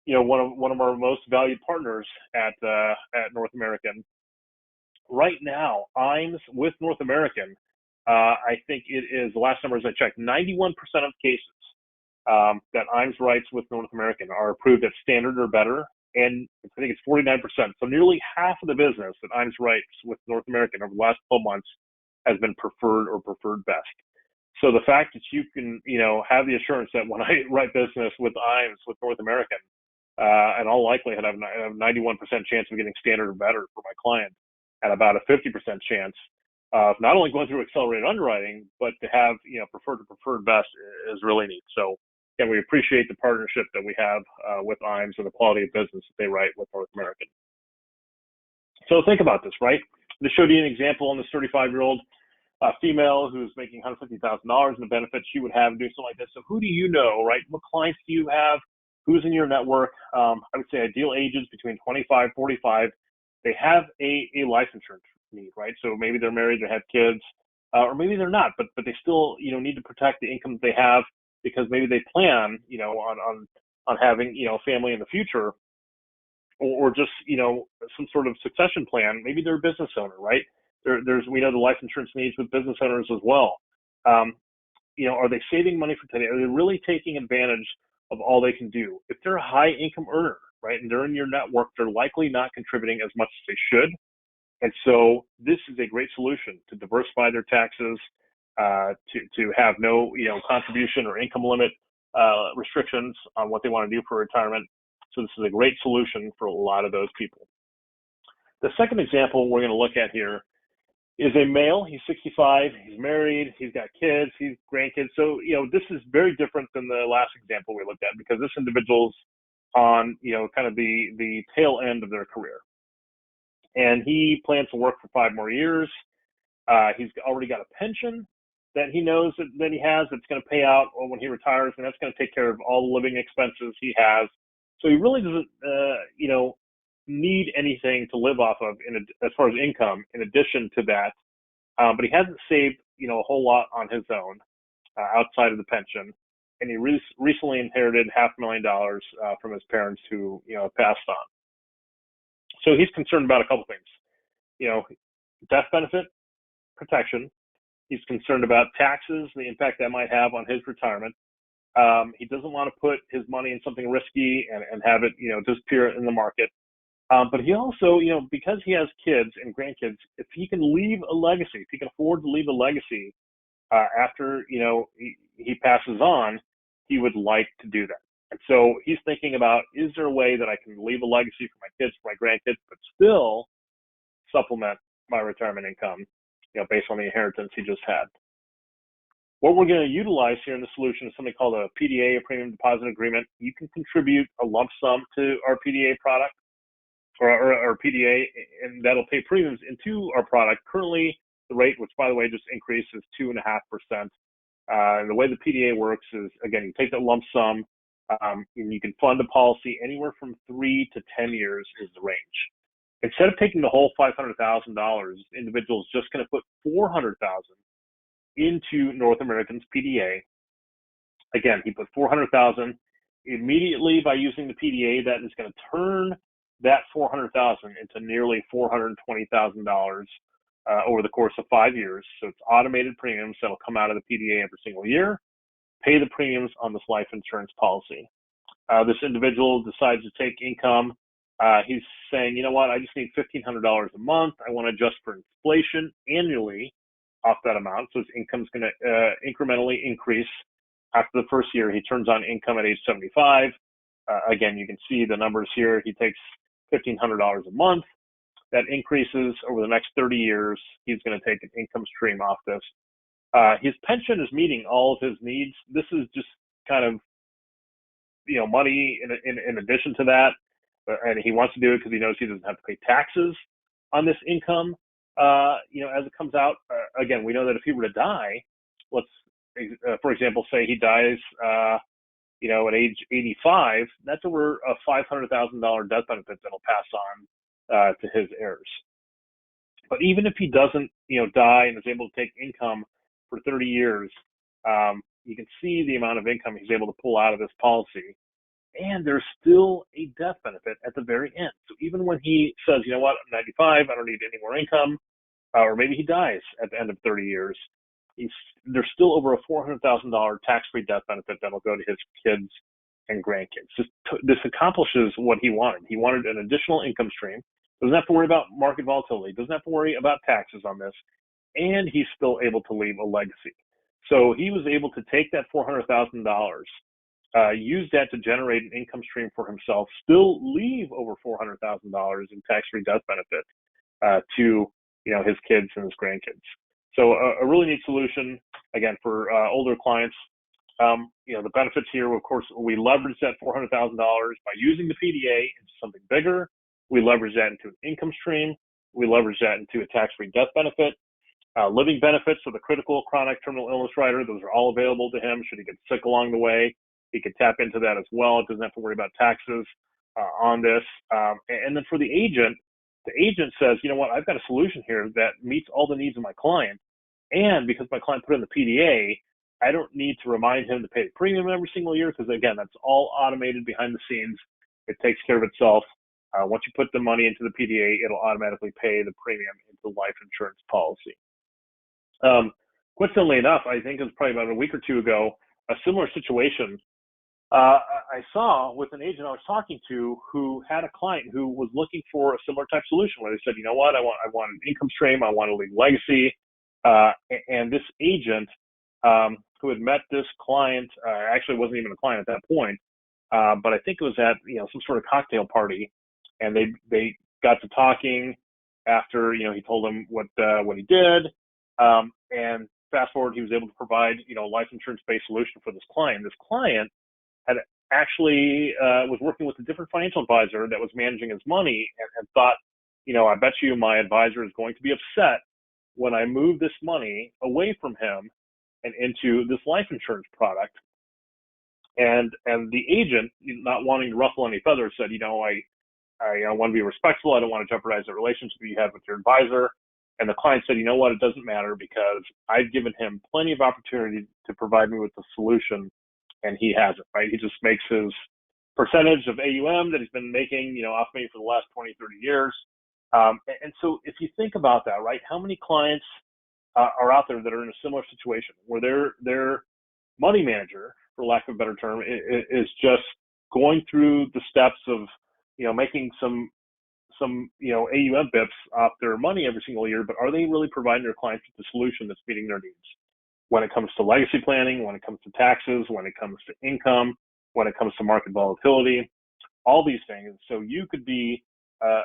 one of our most valued partners at North American, right now, IAMS with North American, I think it is, the last numbers I checked, 91% of cases that IAMS writes with North American are approved at standard or better, and I think it's 49%. So nearly half of the business that IAMS writes with North American over the last 12 months has been preferred or preferred best. So the fact that you can, have the assurance that when I write business with IAMS with North American, in all likelihood, I have a 91% chance of getting standard or better for my client, and about a 50% chance of not only going through accelerated underwriting, but to have preferred to preferred best is really neat. So again, we appreciate the partnership that we have with IAMS and the quality of business that they write with North American. So think about this, right? This showed you an example on this 35-year-old female who's making $150,000 in the benefits she would have doing something like this. So who do you know, right? What clients do you have? Who's in your network? I would say ideal ages between 25, 45. They have a life insurance need, right? So maybe they're married, they have kids, or maybe they're not, but they still need to protect the income that they have because maybe they plan on having a family in the future, or just some sort of succession plan. Maybe they're a business owner, right? We know the life insurance needs with business owners as well. Are they saving money for today? Are they really taking advantage of all they can do? If they're a high income earner, right, and they're in your network, they're likely not contributing as much as they should. And so this is a great solution to diversify their taxes, to have no contribution or income limit restrictions on what they want to do for retirement. So this is a great solution for a lot of those people. The second example we're going to look at here is a male. He's 65. He's married. He's got kids. He's grandkids. So this is very different than the last example we looked at because this individual's on kind of the tail end of their career, and he plans to work for 5 more years. He's already got a pension that he knows that he has that's going to pay out when he retires, and that's going to take care of all the living expenses he has. So he really doesn't, need anything to live off of as far as income in addition to that. But he hasn't saved, a whole lot on his own outside of the pension. And he recently inherited $500,000 from his parents who, passed on. So he's concerned about a couple things, death benefit protection. He's concerned about taxes, the impact that might have on his retirement. He doesn't want to put his money in something risky and have it, disappear in the market. But he also, because he has kids and grandkids, if he can leave a legacy, if he can afford to leave a legacy after, he passes on, he would like to do that. And so he's thinking about, is there a way that I can leave a legacy for my kids, for my grandkids, but still supplement my retirement income, based on the inheritance he just had. What we're going to utilize here in the solution is something called a PDA, a premium deposit agreement. You can contribute a lump sum to our PDA product or PDA, and that'll pay premiums into our product. Currently, the rate, which by the way just increased, is 2.5%. And the way the PDA works is, again, you take that lump sum, and you can fund a policy anywhere from 3 to 10 years is the range. Instead of taking the whole $500,000, individuals just going to put $400,000 into North American's PDA. Again, he put $400,000 immediately by using the PDA. That is going to turn that $400,000 into nearly $420,000 over the course of 5 years. So it's automated premiums that'll come out of the PDA every single year, pay the premiums on this life insurance policy. This individual decides to take income. He's saying, you know what, I just need $1,500 a month. I want to adjust for inflation annually off that amount. So his income's going to incrementally increase after the first year. He turns on income at age 75. Again, you can see the numbers here. He takes $1,500 a month. That increases over the next 30 years. He's going to take an income stream off this. His pension is meeting all of his needs. This is just kind of, money in addition to that. And he wants to do it because he knows he doesn't have to pay taxes on this income, as it comes out. Again, we know that if he were to die, let's, for example, say he dies, at age 85, that's over a $500,000 death benefit that'll pass on to his heirs. But even if he doesn't, die and is able to take income for 30 years, you can see the amount of income he's able to pull out of this policy. And there's still a death benefit at the very end. So even when he says, you know what, I'm 95, I don't need any more income, or maybe he dies at the end of 30 years, there's still over a $400,000 tax-free death benefit that'll go to his kids and grandkids. This accomplishes what he wanted. He wanted an additional income stream. Doesn't have to worry about market volatility. Doesn't have to worry about taxes on this. And he's still able to leave a legacy. So he was able to take that $400,000 use that to generate an income stream for himself, still leave over $400,000 in tax-free death benefit to his kids and his grandkids. So a really neat solution again for older clients. The benefits here, of course, we leverage that $400,000 by using the PDA into something bigger. We leverage that into an income stream. We leverage that into a tax-free death benefit. Living benefits for the critical, chronic, terminal illness rider, those are all available to him. Should he get sick along the way, he could tap into that as well. It doesn't have to worry about taxes on this. And then for the agent says, you know what, I've got a solution here that meets all the needs of my client. And because my client put in the PDA, I don't need to remind him to pay the premium every single year because, again, that's all automated behind the scenes. It takes care of itself. Once you put the money into the PDA, it'll automatically pay the premium into the life insurance policy. Coincidentally enough, I think it was probably about a week or two ago, a similar situation I saw with an agent I was talking to who had a client who was looking for a similar type solution where they said, you know what, I want an income stream, I want to leave legacy. And this agent who had met this client, actually wasn't even a client at that point, but I think it was at some sort of cocktail party, and they got to talking after he told them what he did, and fast forward, he was able to provide a life insurance based solution for this client. This client had actually was working with a different financial advisor that was managing his money, and thought, I bet you my advisor is going to be upset when I move this money away from him and into this life insurance product. And the agent, not wanting to ruffle any feathers, said, I want to be respectful. I don't want to jeopardize the relationship you have with your advisor. And the client said, you know what, it doesn't matter because I've given him plenty of opportunity to provide me with the solution, and he hasn't, right? He just makes his percentage of AUM that he's been making, off me for the last 20, 30 years. And so if you think about that, right, how many clients are out there that are in a similar situation where their money manager, for lack of a better term, is just going through the steps of, making some AUM bips off their money every single year, but are they really providing their clients with the solution that's meeting their needs when it comes to legacy planning, when it comes to taxes, when it comes to income, when it comes to market volatility, all these things. So you could be,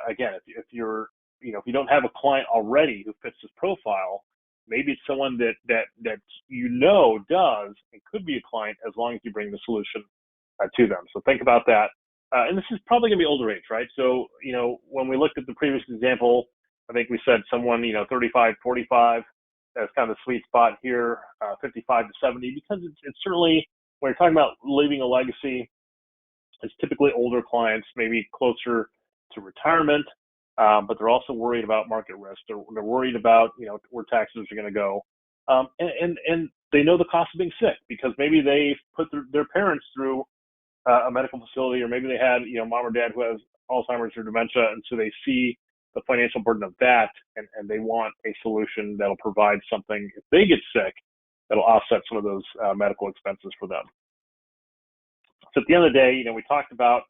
again, if you're, if you don't have a client already who fits this profile, maybe it's someone that does and could be a client as long as you bring the solution to them. So think about that. And this is probably going to be older age, right? So, when we looked at the previous example, I think we said someone, 35, 45, that's kind of the sweet spot here, 55 to 70, because it's certainly, when you're talking about leaving a legacy, it's typically older clients, maybe closer to retirement, but they're also worried about market risk. They're worried about, where taxes are going to go. And they know the cost of being sick because maybe they put their parents through a medical facility, or maybe they had, mom or dad who has Alzheimer's or dementia, and so they see the financial burden of that, and they want a solution that'll provide something if they get sick that'll offset some of those medical expenses for them. So at the end of the day, we talked about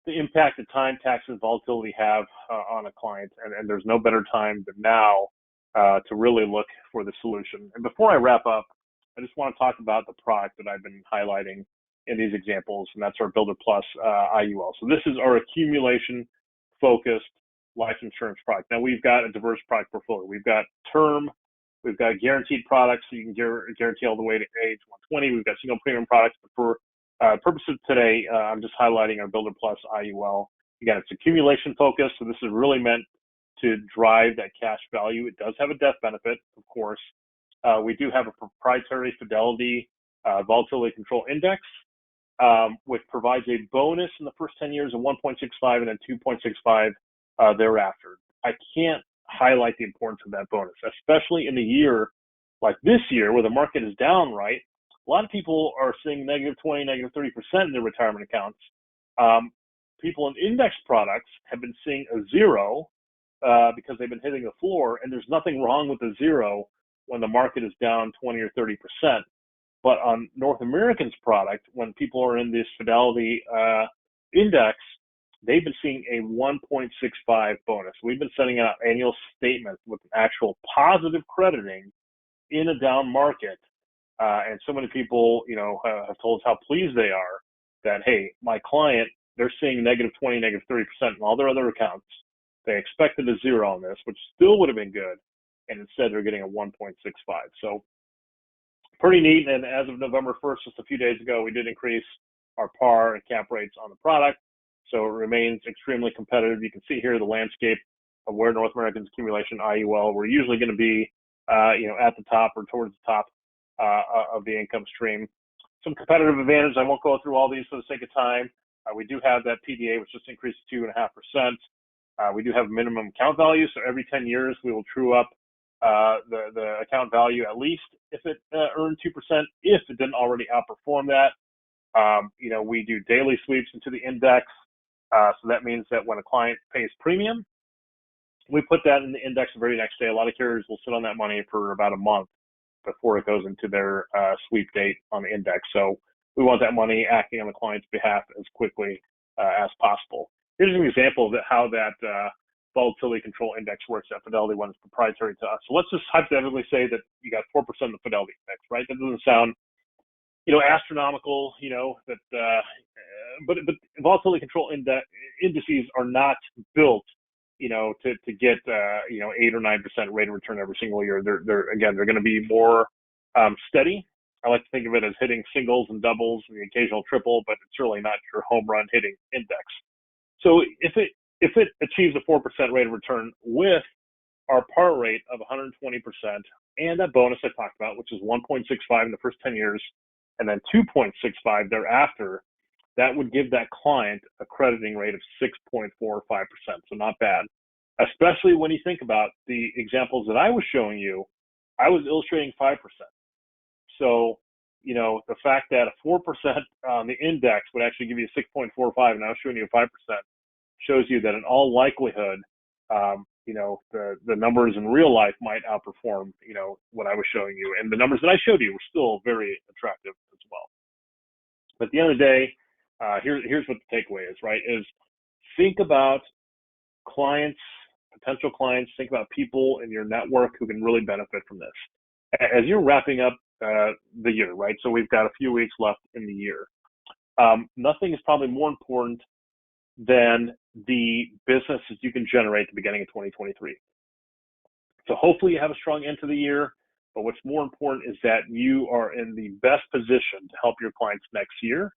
the impact that time, tax, and volatility have on a client, and there's no better time than now to really look for the solution. And before I wrap up, I just want to talk about the product that I've been highlighting in these examples, and that's our Builder Plus IUL. So this is our accumulation-focused life insurance product. Now we've got a diverse product portfolio. We've got term, we've got guaranteed products, so you can guarantee all the way to age 120. We've got single premium products, but for purposes of today, I'm just highlighting our Builder Plus IUL. Again, it's accumulation-focused, so this is really meant to drive that cash value. It does have a death benefit, of course. We do have a proprietary Fidelity volatility control index, which provides a bonus in the first 10 years of 1.65 and then 2.65 thereafter. I can't highlight the importance of that bonus, especially in a year like this year where the market is down, right? A lot of people are seeing negative 20, negative 30% in their retirement accounts. People in index products have been seeing a zero because they've been hitting the floor, and there's nothing wrong with a zero when the market is down 20 or 30%. But on North American's product, when people are in this Fidelity index, they've been seeing a 1.65 bonus. We've been sending out annual statements with an actual positive crediting in a down market And so many people, have told us how pleased they are that, hey, my client, they're seeing negative 20, negative 30% in all their other accounts. They expected a zero on this, which still would have been good. And instead they're getting a 1.65. So pretty neat. And as of November 1st, just a few days ago, we did increase our par and cap rates on the product. So it remains extremely competitive. You can see here the landscape of where North American's accumulation IUL. We're usually going to be, at the top or towards the top of the income stream. Some competitive advantage. I won't go through all these for the sake of time. We do have that PDA, which just increased to 2.5%. We do have minimum account value. So every 10 years, we will true up the account value at least if it earned 2%, if it didn't already outperform that. We do daily sweeps into the index. So that means that when a client pays premium, we put that in the index the very next day. A lot of carriers will sit on that money for about a month before it goes into their sweep date on the index. So we want that money acting on the client's behalf as quickly as possible. Here's an example of how that volatility control index works at Fidelity when it's proprietary to us. So let's just hypothetically say that you got 4% of the Fidelity index, right? That doesn't sound, astronomical, but volatility control indices are not built, to get, 8 or 9% rate of return every single year. They're going to be more steady. I like to think of it as hitting singles and doubles and the occasional triple, but it's really not your home run hitting index. So if it achieves a 4% rate of return with our par rate of 120% and that bonus I talked about, which is 1.65 in the first 10 years and then 2.65 thereafter, that would give that client a crediting rate of 6.45%. So not bad, especially when you think about the examples that I was showing you. I was illustrating 5%. So, the fact that a 4% on the index would actually give you 6.45, and I was showing you 5%, shows you that in all likelihood, the numbers in real life might outperform, what I was showing you. And the numbers that I showed you were still very attractive as well. But at the end of the day, here's what the takeaway is, right? Is think about clients, potential clients, think about people in your network who can really benefit from this. As you're wrapping up the year, right? So we've got a few weeks left in the year. Nothing is probably more important than the business that you can generate at the beginning of 2023. So hopefully you have a strong end to the year, but what's more important is that you are in the best position to help your clients next year.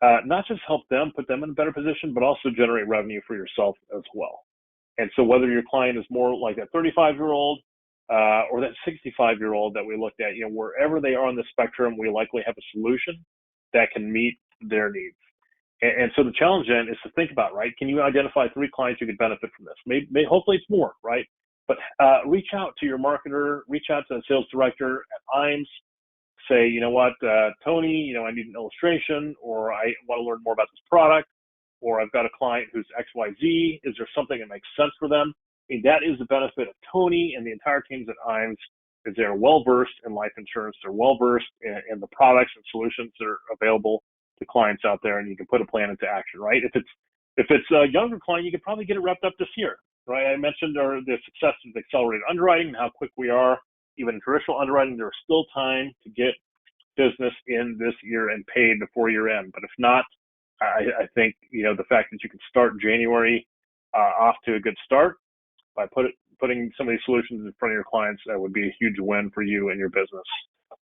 Not just help them, put them in a better position, but also generate revenue for yourself as well. And so whether your client is more like that 35-year-old or that 65-year-old that we looked at, wherever they are on the spectrum, we likely have a solution that can meet their needs. And so the challenge then is to think about, right? Can you identify 3 clients who could benefit from this? Maybe hopefully it's more, right? But reach out to your marketer, reach out to the sales director at IAMS, say, you know what, Tony, I need an illustration, or I want to learn more about this product, or I've got a client who's XYZ. Is there something that makes sense for them? I mean, that is the benefit of Tony and the entire teams at IAMS, is they're well-versed in life insurance. They're well-versed in the products and solutions that are available to clients out there, and you can put a plan into action, right? If it's a younger client, you could probably get it wrapped up this year, right? I mentioned the success of accelerated underwriting and how quick we are. Even in traditional underwriting, there's still time to get business in this year and paid before year end. But if not, I think, the fact that you can start January off to a good start by putting some of these solutions in front of your clients, that would be a huge win for you and your business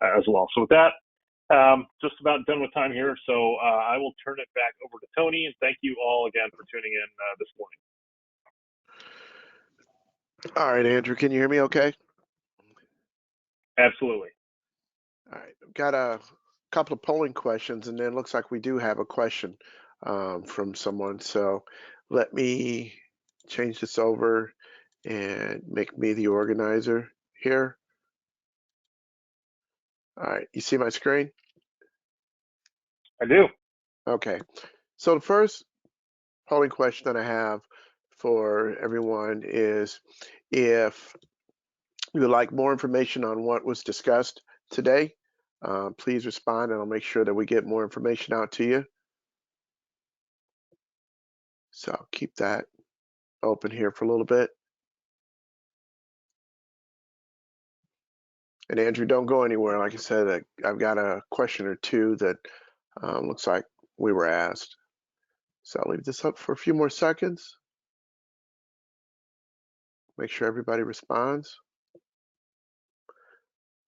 as well. So with that, just about done with time here. So I will turn it back over to Tony, and thank you all again for tuning in this morning. All right, Andrew, can you hear me okay? Absolutely. All right, I've got a couple of polling questions, and then it looks like we do have a question from someone. So let me change this over and make me the organizer here. All right, you see my screen? I do. Okay, so the first polling question that I have for everyone is, if you would like more information on what was discussed today, please respond, and I'll make sure that we get more information out to you. So I'll keep that open here for a little bit. And Andrew, don't go anywhere. Like I said, I've got a question or two that looks like we were asked. So I'll leave this up for a few more seconds. Make sure everybody responds.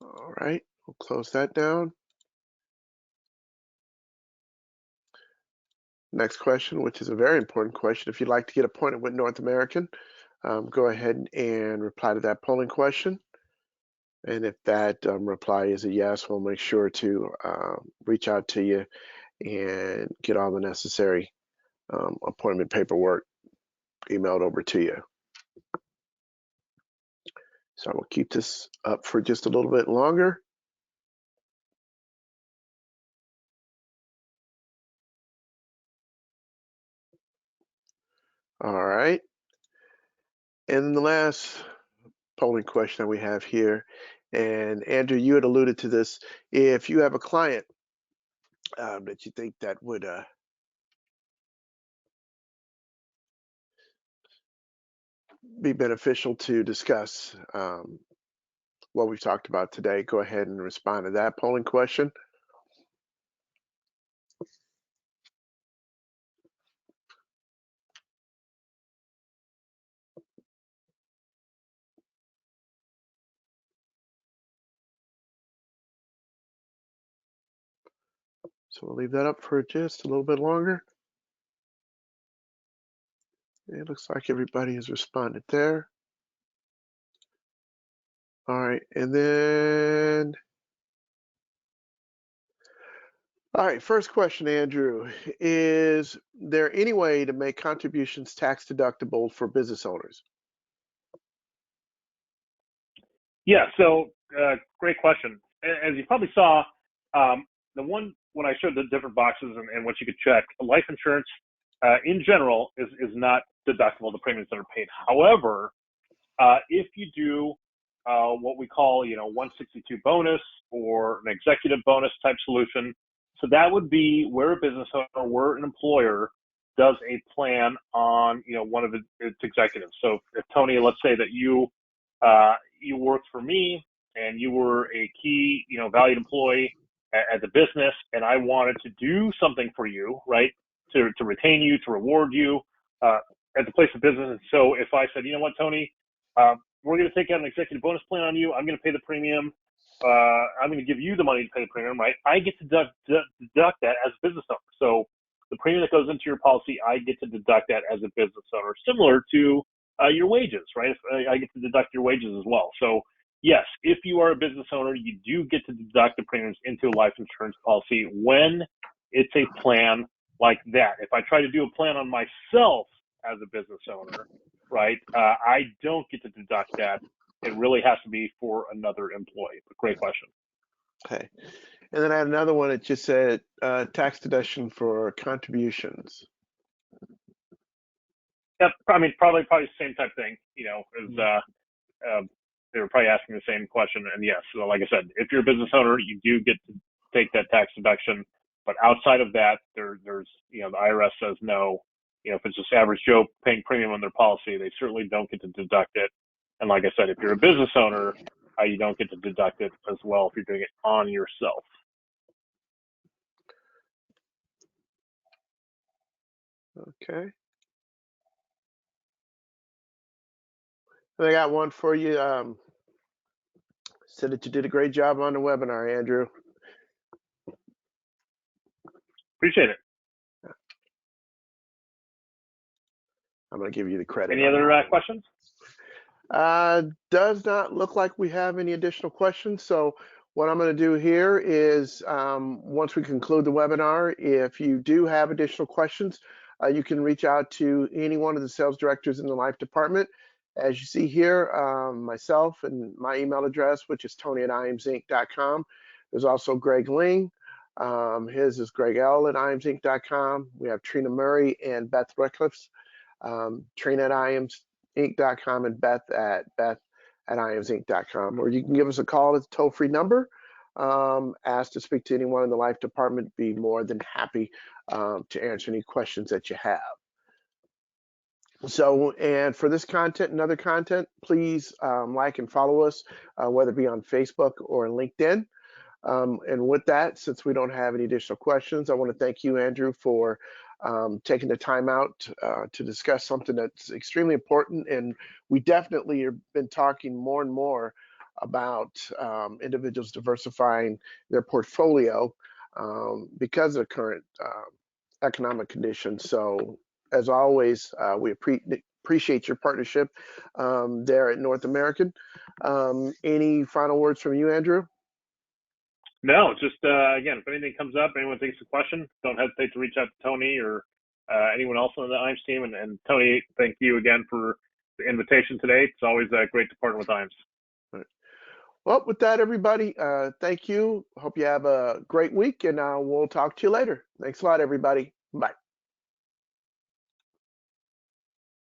All right, we'll close that down. Next question, which is a very important question. If you'd like to get appointed with North American, go ahead and reply to that polling question. And if that reply is a yes, we'll make sure to reach out to you and get all the necessary appointment paperwork emailed over to you. So we'll keep this up for just a little bit longer. All right. And the last polling question that we have here, and Andrew, you had alluded to this. If you have a client that you think that would be beneficial to discuss what we've talked about today, go ahead and respond to that polling question. So we'll leave that up for just a little bit longer. It looks like everybody has responded there. All right, and then, all right, first question, Andrew. Is there any way to make contributions tax deductible for business owners? Yeah, so great question. As you probably saw, the one when I showed the different boxes and what you could check, life insurance in general is not deductible, the premiums that are paid. However, if you do what we call, 162 bonus or an executive bonus type solution, so that would be where a business owner, where an employer does a plan on, one of its executives. So if Tony, let's say that you worked for me and you were a key, valued employee at the business, and I wanted to do something for you, right, to retain you, to reward you at the place of business. And so if I said, you know what, Tony, we're going to take out an executive bonus plan on you. I'm going to pay the premium. I'm going to give you the money to pay the premium, right? I get to deduct that as a business owner. So the premium that goes into your policy, I get to deduct that as a business owner, similar to your wages, right? I get to deduct your wages as well. So yes, if you are a business owner, you do get to deduct the premiums into a life insurance policy when it's a plan like that. If I try to do a plan on myself as a business owner, right, I don't get to deduct that. It really has to be for another employee. But great question. Okay. And then I had another one that just said tax deduction for contributions. Yeah, I mean, probably the same type thing, as they were probably asking the same question. And yes, so like I said, if you're a business owner, you do get to take that tax deduction. But outside of that, there's, the IRS says no. If it's just average Joe paying premium on their policy, they certainly don't get to deduct it. And like I said, if you're a business owner, you don't get to deduct it as well if you're doing it on yourself. Okay. And I got one for you. Said that you did a great job on the webinar, Andrew. Appreciate it. I'm going to give you the credit. Any other questions? Does not look like we have any additional questions. So what I'm going to do here is once we conclude the webinar, if you do have additional questions, you can reach out to any one of the sales directors in the life department. As you see here, myself and my email address, which is tony@iamsinc.com. There's also Greg Ling. His is gregl@iamsinc.com. We have Trina Murray and Beth Recklifs. Trina@iamsinc.com and Beth@iamsinc.com. Or you can give us a call at the toll-free number. Ask to speak to anyone in the life department. Be more than happy to answer any questions that you have. So, and for this content and other content, please like and follow us, whether it be on Facebook or LinkedIn. And with that, since we don't have any additional questions, I want to thank you, Andrew, for taking the time out to discuss something that's extremely important. And we definitely have been talking more and more about individuals diversifying their portfolio because of current economic conditions. So, as always, we appreciate your partnership there at North American. Any final words from you, Andrew? No, just again, if anything comes up, anyone thinks a question, don't hesitate to reach out to Tony or anyone else on the IMES team. And Tony, thank you again for the invitation today. It's always great to partner with IMES. Well, with that, everybody, thank you. Hope you have a great week, and we'll talk to you later. Thanks a lot, everybody. Bye.